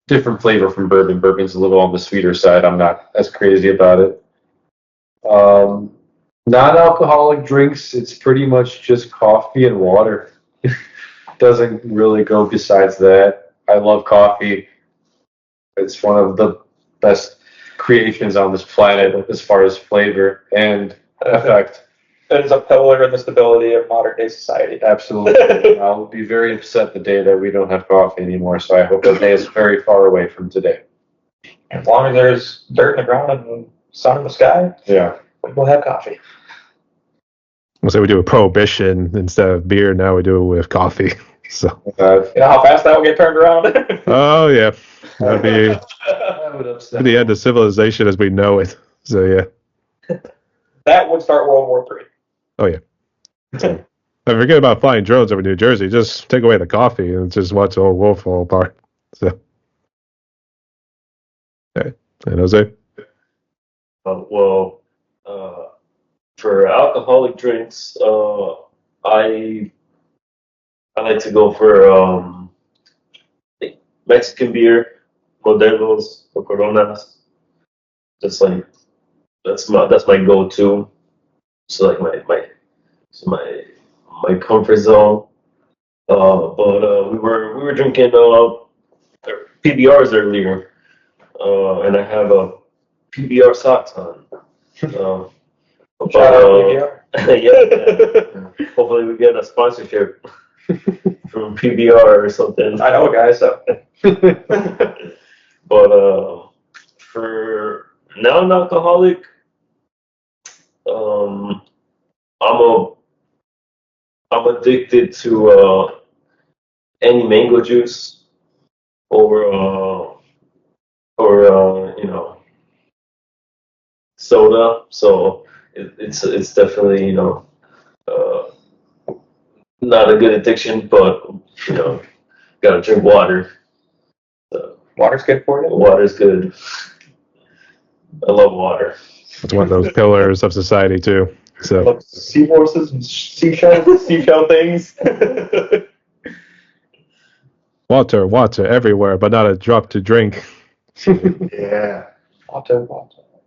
different flavor from bourbon. Bourbon's a little on the sweeter side. I'm not as crazy about it. Non-alcoholic drinks, it's pretty much just coffee and water. Doesn't really go besides that. I love coffee. It's one of the best creations on this planet as far as flavor and effect. It is a pillar in the stability of modern day society. Absolutely. I'll be very upset the day that we don't have coffee anymore, so I hope that day is very far away from today. As long as there's dirt in the ground and sun in the sky, Yeah. we'll have coffee. We'll say we do a prohibition instead of beer. Now we do it with coffee. So You know how fast that will get turned around? oh yeah, that'd be That would upset the end of civilization as we know it. So yeah. That would start World War III. Oh yeah. So, I forget about flying drones over New Jersey. Just take away the coffee and just watch the whole world fall apart. So. Okay. And Jose? Well, for alcoholic drinks, I like to go for Mexican beer, Modelos or Coronas. Just like that's my go-to. So like my comfort zone. But we were drinking PBRs earlier, and I have a PBR socks on. Shout out yeah. Hopefully we get a sponsorship from PBR or something. I know, guys. So. But for non-alcoholic, I'm addicted to any mango juice or soda. So it's definitely not a good addiction, but gotta drink water. So, Water's good for you. water's good. I love water. It's one of those pillars of society too. So Look, seahorses and seashell things. water everywhere, but not a drop to drink. Yeah. Water.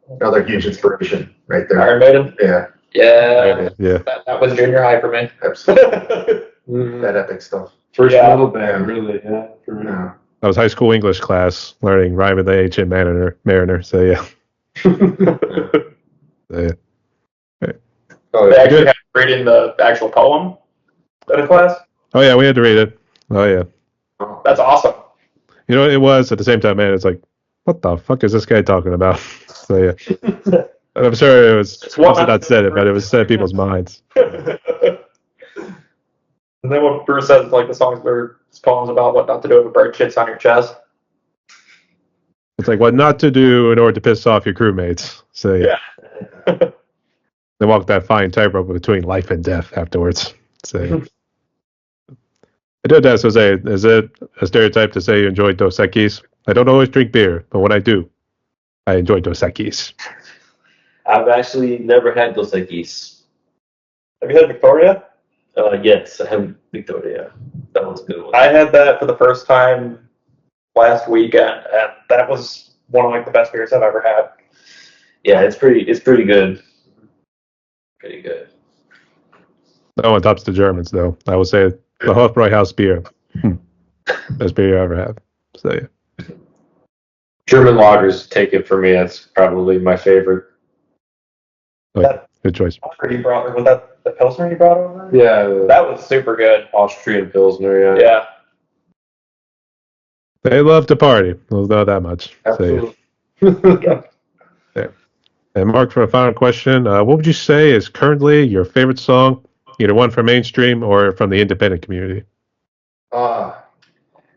Another huge inspiration right there. Iron Maiden. Yeah. Yeah. Yeah. That was junior high for me. Absolutely. Mhm. That epic stuff. First Yeah. metal band, really. Yeah. For real. Yeah. That was high school English class, learning Rhyme of the Ancient Mariner. So yeah. So, yeah. Oh, They yeah. actually had reading the actual poem in a class. Oh yeah, we had to read it. Oh yeah. Oh, That's awesome. You know, it was at the same time, man. It's like, what the fuck is this guy talking about? So yeah. And I'm sure it was obviously not said it, but it was said in people's minds. And then what Bruce says, like the songs were poems about what not to do if a bird shits on your chest. It's like what not to do in order to piss off your crewmates. So yeah. They walk that fine tightrope between life and death afterwards. So yeah. I did ask Jose, is it a stereotype to say you enjoy Dos Equis? I don't always drink beer, but when I do, I enjoy Dos Equis. I've actually never had Dos Equis. Have you had Victoria? Yes, I have Victoria. That one's a good one. I had that for the first time last weekend, and that was one of like the best beers I've ever had. Yeah, it's pretty good. Pretty good. No one tops the Germans, though. I would say the Hofbräuhaus beer. Best beer I ever had. So yeah. German lagers take it for me. That's probably my favorite. Good choice. You brought, was that the Pilsner you brought over? Yeah, That was super good. Austrian Pilsner. Yeah. Yeah. They love to party. We'll know that much. So, Absolutely. yeah. And Mark, for a final question, what would you say is currently your favorite song, either one from mainstream or from the independent community?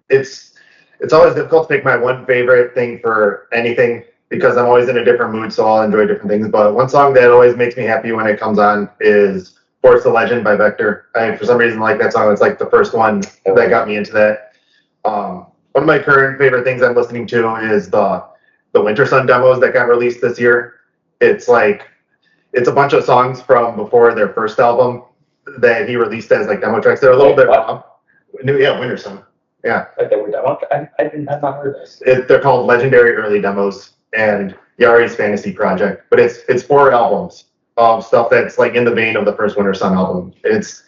It's always difficult to pick my one favorite thing for anything because I'm always in a different mood, so I'll enjoy different things. But one song that always makes me happy when it comes on is Force the Legend by Vector. I, for some reason, like that song. It's like the first one that got me into that. One of my current favorite things I'm listening to is the Winter Sun demos that got released this year. It's like, it's a bunch of songs from before their first album that he released as like demo tracks. They're a little bit raw. Yeah, Winter Sun. Yeah. Like they were demo. I've not heard this. They're called Legendary Early Demos and Yari's Fantasy Project, but it's 4 albums of stuff that's like in the vein of the first Winter Sun album. It's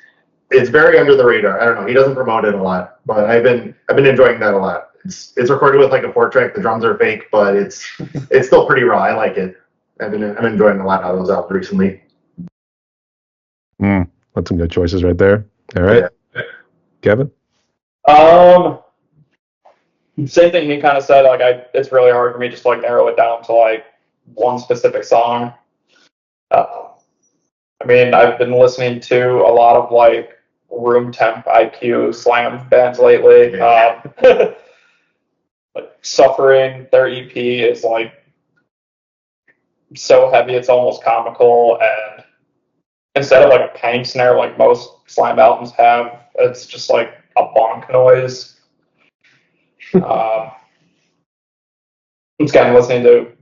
very under the radar. I don't know. He doesn't promote it a lot, but I've been enjoying that a lot. It's recorded with like a 4-track. The drums are fake, but it's still pretty raw. I like it. I'm enjoying a lot of those out recently. That's some good choices right there. All right. Yeah. Kevin? Same thing he kind of said. Like it's really hard for me just to like narrow it down to like one specific song. I mean, I've been listening to a lot of like room temp IQ slam bands lately. Yeah. Like Suffering, their EP is like so heavy it's almost comical, and instead of like a pang snare like most slime albums have, it's just like a bonk noise. I'm just kind of listening to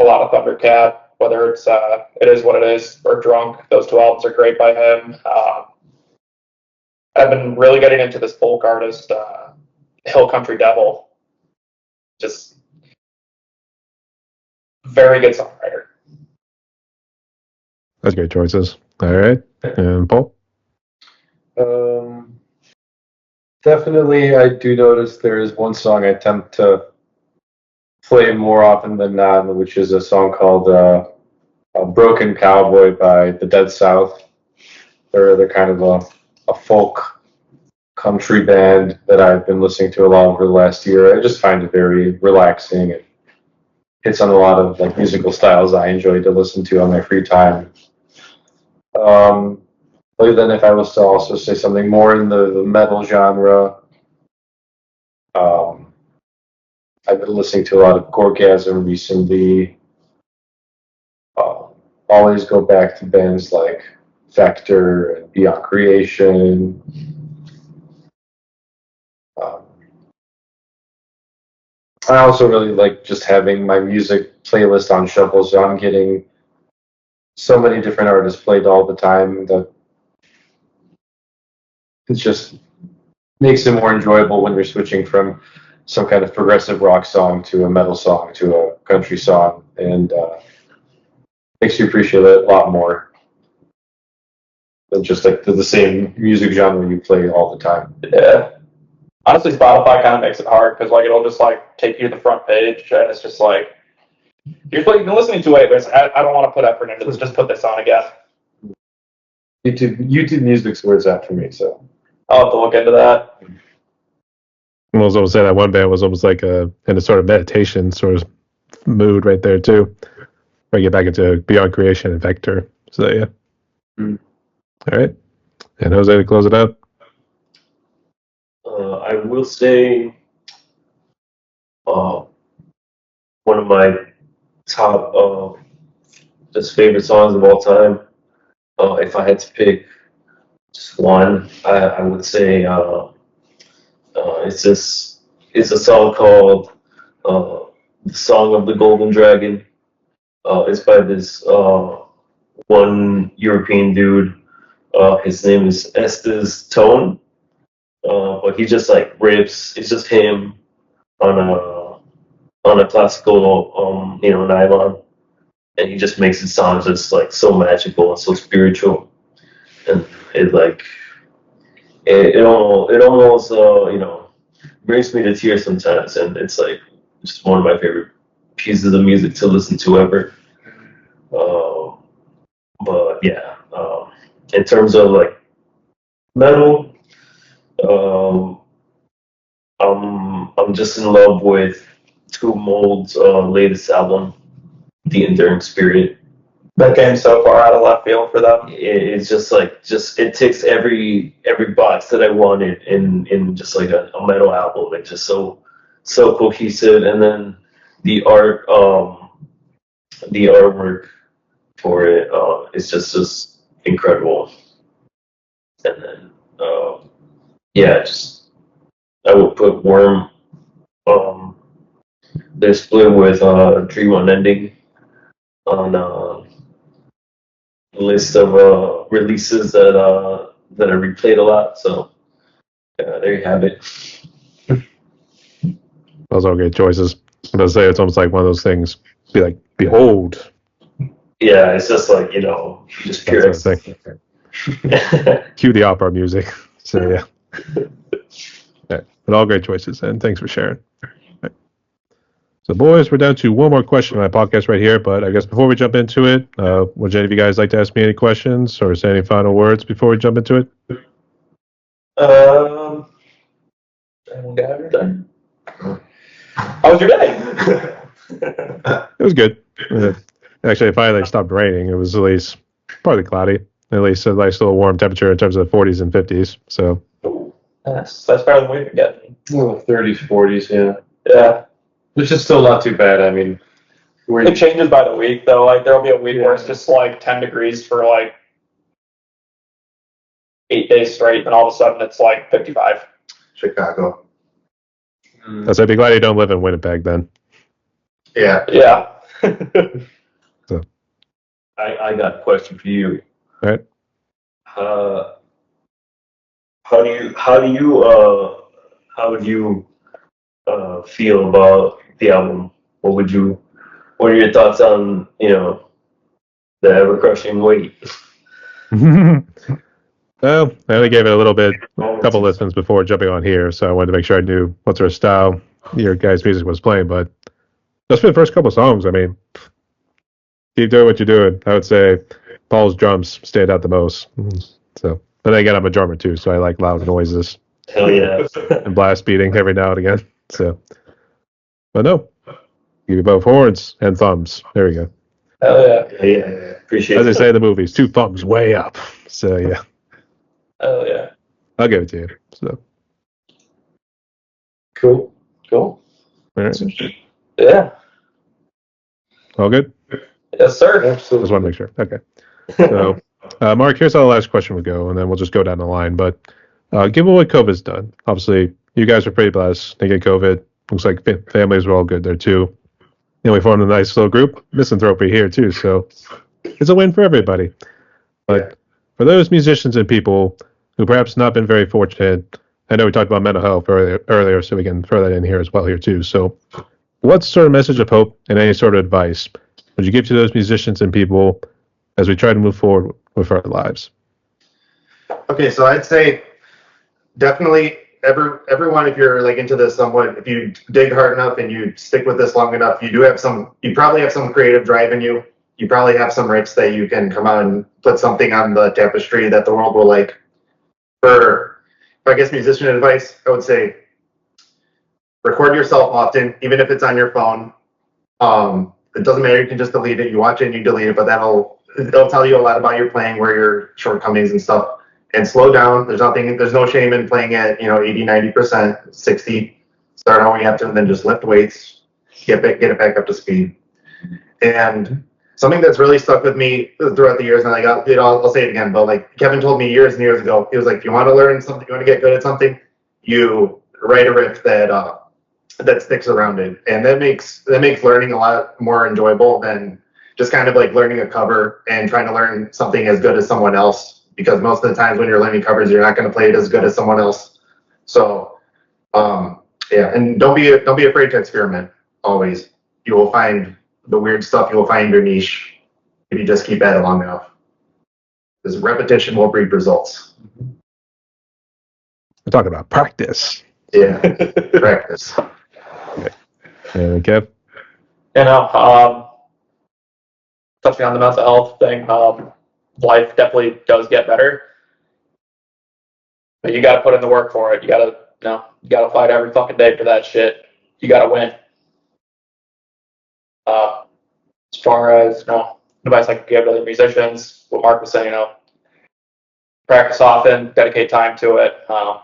a lot of Thundercat, whether it's It Is What It Is or Drunk. Those two albums are great by him. I've been really getting into this folk artist, Hill Country Devil. Just very good songwriter. That's great choices. All right. And Paul? Definitely, I do notice there is one song I attempt to play more often than not, which is a song called Broken Cowboy by the Dead South. They're kind of a folk country band that I've been listening to a lot over the last year. I just find it very relaxing. It hits on a lot of like musical styles I enjoy to listen to on my free time. Other than if I was to also say something more in the metal genre, I've been listening to a lot of Gorgasm recently. Always go back to bands like Vector and Beyond Creation. I also really like just having my music playlist on shuffle, so I'm getting so many different artists played all the time that it just makes it more enjoyable when you're switching from some kind of progressive rock song to a metal song to a country song, and makes you appreciate it a lot more than just like the same music genre you play all the time. Yeah. Honestly, Spotify kind of makes it hard because like it'll just like take you to the front page, and it's just like you've been listening to it, but I don't want to put effort into this. Just put this on again. YouTube Music's where it's at for me, so I'll have to look into that. I was almost saying that one band was almost like in a sort of meditation sort of mood right there too. Where you get back into Beyond Creation and Vector. So yeah. All right. And Jose, to close it out. I will say one of my top just favorite songs of all time. If I had to pick just one, I would say it's a song called "The Song of the Golden Dragon." It's by this one European dude. His name is Estes Tone. But he just like rips. It's just him on a classical nylon, and he just makes it sound just like so magical and so spiritual, and it almost brings me to tears sometimes, and it's like just one of my favorite pieces of music to listen to ever. But yeah, in terms of like metal. I'm just in love with Two Mold's latest album, The Enduring Spirit. That came so far out of left field for them. It's just it ticks every box that I wanted in just like a metal album. It's just so cohesive, and then the artwork for it is just incredible. And then I would put Worm. They're split with Dream Unending on a list of releases that I replayed a lot. So there you have it. Those are great choices. I'm gonna say it's almost like one of those things. Be like, behold. Yeah, it's just like just pure ecstasy. Cue the opera music. So yeah. Right. But all great choices, and thanks for sharing. Right. So boys, we're down to one more question on my podcast right here, but I guess before we jump into it, would any of you guys like to ask me any questions or say any final words before we jump into it? Anyone got everything? How was your day? It was good. Actually, it finally stopped raining. It was at least partly cloudy. At least a nice little warm temperature in terms of the 40s and 50s. So That's better than we've been getting. well, 30s, 40s, yeah. Yeah. Which is still not too bad. I mean, It changes by the week, though. Like, there'll be a week where it's just like 10 degrees for like 8 days straight, and all of a sudden it's like 55. Chicago. So I'd be glad you don't live in Winnipeg then. Yeah. Yeah. I got a question for you. All right. How would you feel about the album? What are your thoughts on, the ever crushing weight? Well, I only gave it a couple listens before jumping on here, so I wanted to make sure I knew what sort of style your guys' music was playing. But just for the first couple songs, I mean, keep doing what you're doing. I would say Paul's drums stand out the most. So, but then again, I'm a drummer too, so I like loud noises Hell yeah. and blast beating every now and again. So, but no, give you both horns and thumbs. There we go. Hell yeah. Yeah. Appreciate As it. they say in the movies, 2 thumbs way up. So yeah, Hell yeah. I'll give it to you. So, cool. all right, Yeah. all good. Yes, sir. Absolutely. Just want to make sure. Okay. So, Mark, here's how the last question would go, and then we'll just go down the line. But given what COVID's done, obviously, you guys are pretty blessed. They get COVID. Looks like families were all good there, too. And we formed a nice little group, Misanthropy here, too. So it's a win for everybody. But for those musicians and people who perhaps not been very fortunate, I know we talked about mental health earlier, so we can throw that in here as well here, too. So what sort of message of hope and any sort of advice would you give to those musicians and people as we try to move forward with our lives? Okay, so I'd say definitely everyone, if you're like into this somewhat, if you dig hard enough and you stick with this long enough, you probably have some creative drive in you. You probably have some rights that you can come out and put something on the tapestry that the world will like. For, I guess, musician advice, I would say record yourself often, even if it's on your phone. It doesn't matter, you can just delete it. You watch it and you delete it, but it'll tell you a lot about your playing, where your shortcomings and stuff. And slow down. There's no shame in playing at 80, 90%, 60. Start how you have to, and then just lift weights, get it back up to speed. And something that's really stuck with me throughout the years, and I'll say it again, but like Kevin told me years and years ago, he was like, if you want to learn something, you want to get good at something, you write a riff that sticks around it, and that makes learning a lot more enjoyable than just kind of like learning a cover and trying to learn something as good as someone else. Because most of the times when you're learning covers, you're not going to play it as good as someone else. So, and don't be afraid to experiment. Always, you will find the weird stuff. You will find your niche if you just keep at it long enough. Because repetition will breed results. We're talking about practice. Yeah, practice. Kev? Touching on the mental health thing, life definitely does get better, but you got to put in the work for it. You got to fight every fucking day for that shit. You got to win. As far as advice I could give to other musicians, what Mark was saying, practice often, dedicate time to it. I'm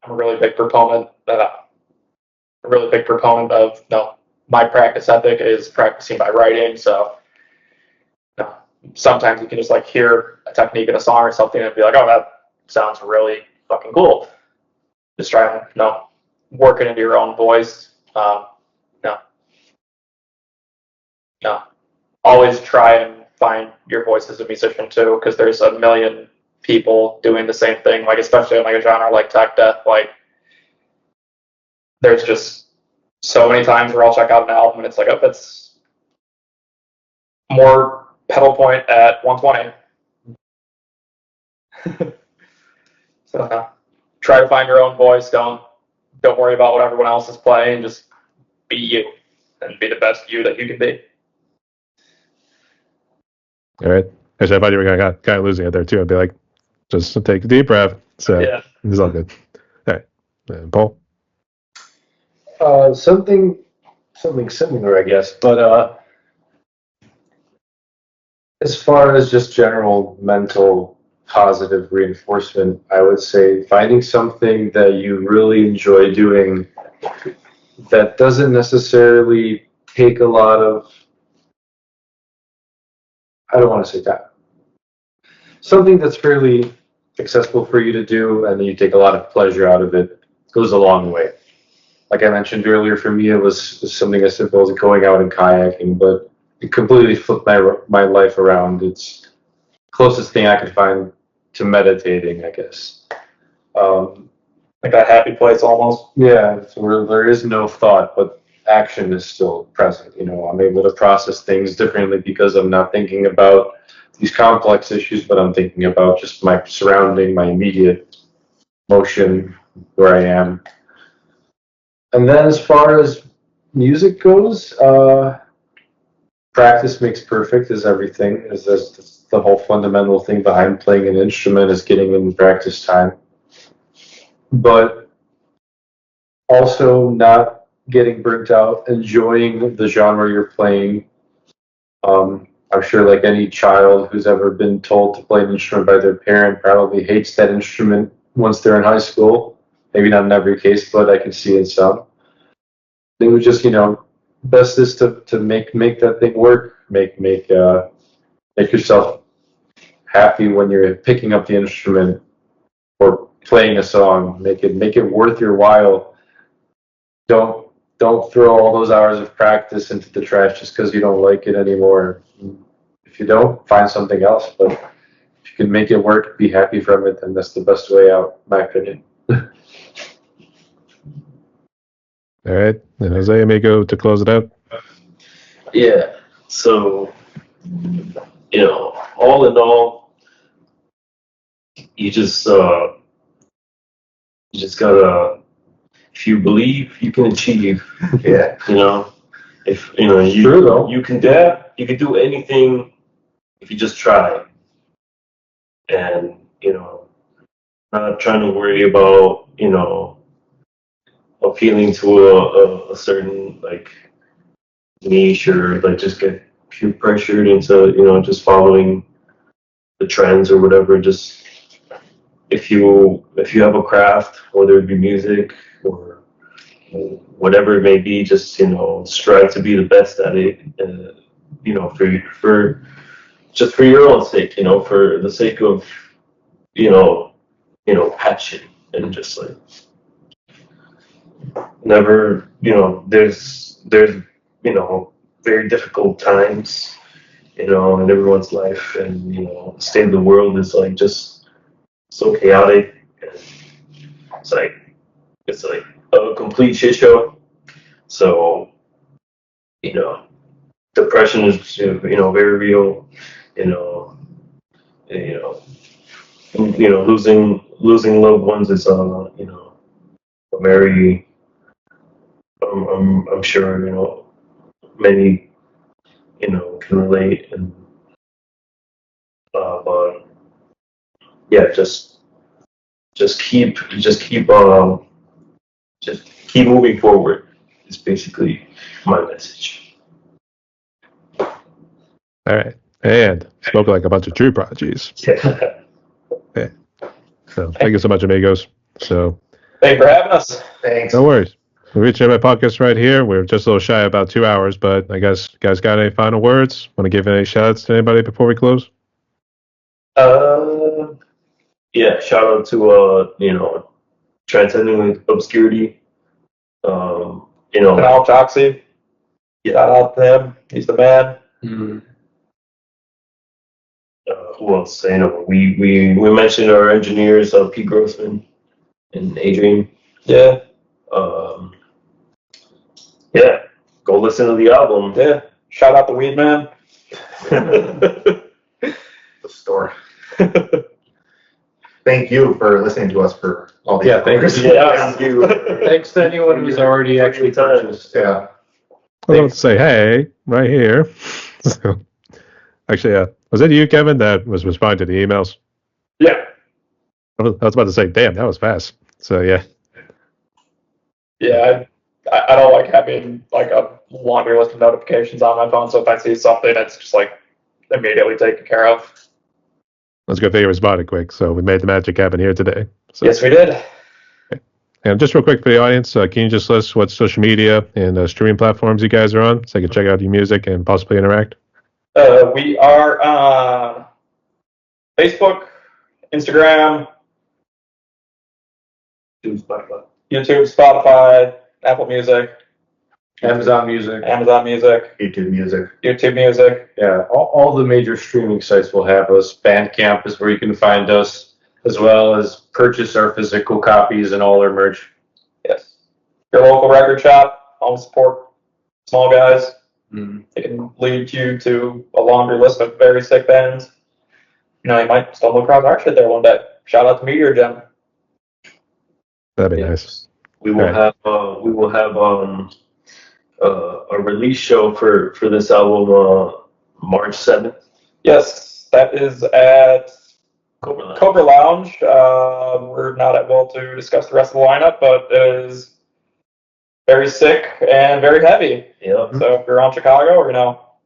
a really big proponent of my practice ethic is practicing by writing. So sometimes you can just like hear a technique in a song or something and be like, oh, that sounds really fucking cool. Just try and work it into your own voice. Always try and find your voice as a musician too, because there's a million people doing the same thing. Like especially in like a genre like tech death, like there's just so many times where I'll check out an album and it's like, oh, it's more pedal point at 120. So try to find your own voice. Don't worry about what everyone else is playing. Just be you and be the best you that you can be. All right. Actually, I thought you were kind of losing it there too. I'd be like, just take a deep breath. So Yeah. it's all good. All right. Paul? Something similar, I guess. But as far as just general mental positive reinforcement, I would say finding something that you really enjoy doing that doesn't necessarily take a lot of, I don't want to say that, something that's fairly accessible for you to do and you take a lot of pleasure out of it goes a long way. Like I mentioned earlier, for me it was something as simple as going out and kayaking, but it completely flipped my life around. It's closest thing I could find to meditating, I guess. Like a happy place almost. Yeah, it's where there is no thought, but action is still present. I'm able to process things differently because I'm not thinking about these complex issues, but I'm thinking about just my surrounding, my immediate motion, where I am. And then as far as music goes, practice makes perfect is everything. That's the whole fundamental thing behind playing an instrument is getting in practice time. But also not getting burnt out, enjoying the genre you're playing. I'm sure like any child who's ever been told to play an instrument by their parent probably hates that instrument once they're in high school. Maybe not in every case, but I can see in some. It was just, best is to make that thing work, make yourself happy when you're picking up the instrument or playing a song. Make it worth your while. Don't throw all those hours of practice into the trash just because you don't like it anymore. If you don't, find something else. But if you can make it work, be happy from it, then that's the best way out, in my opinion. All right. And Jose, amigo, to close it out. Yeah. So, all in all, you just gotta, if you believe, you can achieve. Yeah. If you True, though. you can do anything if you just try. And not trying to worry about appealing to a certain like niche or like just get peer pressured into just following the trends or whatever. Just if you have a craft, whether it be music or whatever it may be, just strive to be the best at it. For just for your own sake, for the sake of passion and just like never, there's very difficult times, in everyone's life, and the state of the world is like just so chaotic, and it's like a complete shit show. So depression is very real. You know, losing loved ones is a very I'm sure many can relate, and but yeah, just keep moving forward is basically my message. All right. And spoke like a bunch of true prodigies. Yeah. Yeah. So thank you so much, amigos. So Thanks for having us. Thanks. no worries. We're reaching my podcast right here. We're just a little shy of about 2 hours, but I guess you guys got any final words? Want to give any shout outs to anybody before we close? Yeah, shout out to Transcending Obscurity. Canal Joxy. Shout out to him. He's the man. Who else? We mentioned our engineers, Pete Grossman and Adrian. Yeah. Yeah, go listen to the album. Yeah. Shout out the Weed Man. The store. Thank you for listening to us for all these Yeah, thanks. hours. Yeah, thank you. Thanks to anyone who's already actually purchased. Yeah. I was about to say, hey, right here. So, actually, was it you, Kevin, that was responding to the emails? Yeah. I was about to say, damn, that was fast. So, yeah. Yeah. I don't like having like a laundry list of notifications on my phone. So if I see something, it's just like immediately taken care of. That's a good thing you responded quick. So, we made the magic happen here today. So, Yes, we did. And just real quick for the audience, can you just list what social media and streaming platforms you guys are on so I can check out your music and possibly interact? We are on Facebook, Instagram, YouTube, Spotify, Apple Music, Amazon Music. YouTube Music. Yeah, all the major streaming sites will have us. Bandcamp is where you can find us, as well as purchase our physical copies and all our merch. Yes. Your local record shop, home support small guys. Mm. It can lead you to a longer list of very sick bands. You know, you might stumble across our shit there one day. Shout out to Meteor Gem. That'd be nice. We will have a release show for this album March 7th. Yes, that is at Cobra Cobra Lounge. We're not able to discuss the rest of the lineup, but it is very sick and very heavy. Yeah. So if you're on Chicago or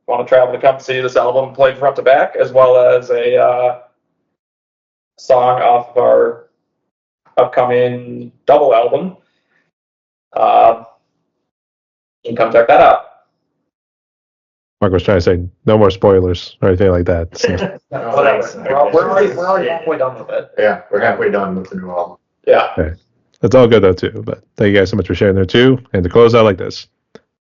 want to travel to come see this album played front to back, as well as a song off of our upcoming double album, you can come check that out. Mark was trying to say no more spoilers or anything like that. So. We're already halfway done with it. Yeah, we're halfway done with the new album. Yeah. Okay. That's all good though too. But thank you guys so much for sharing there too. And to close out like this,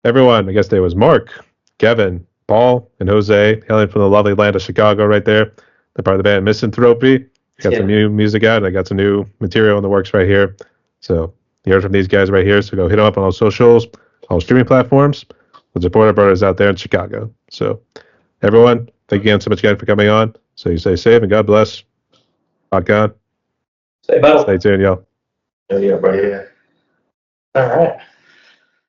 everyone, I guess there was Mark, Kevin, Paul, and Jose hailing from the lovely land of Chicago right there. They're part of the band Misanthropy. Got some new music out, and I got some new material in the works right here. So you heard from these guys right here. So go hit them up on all socials, all streaming platforms. We'll support our brothers out there in Chicago. So everyone, thank you again so much again for coming on. So you stay safe and God bless. Rock on. Stay metal. Stay tuned, y'all. Yeah, brother. Yeah. All right.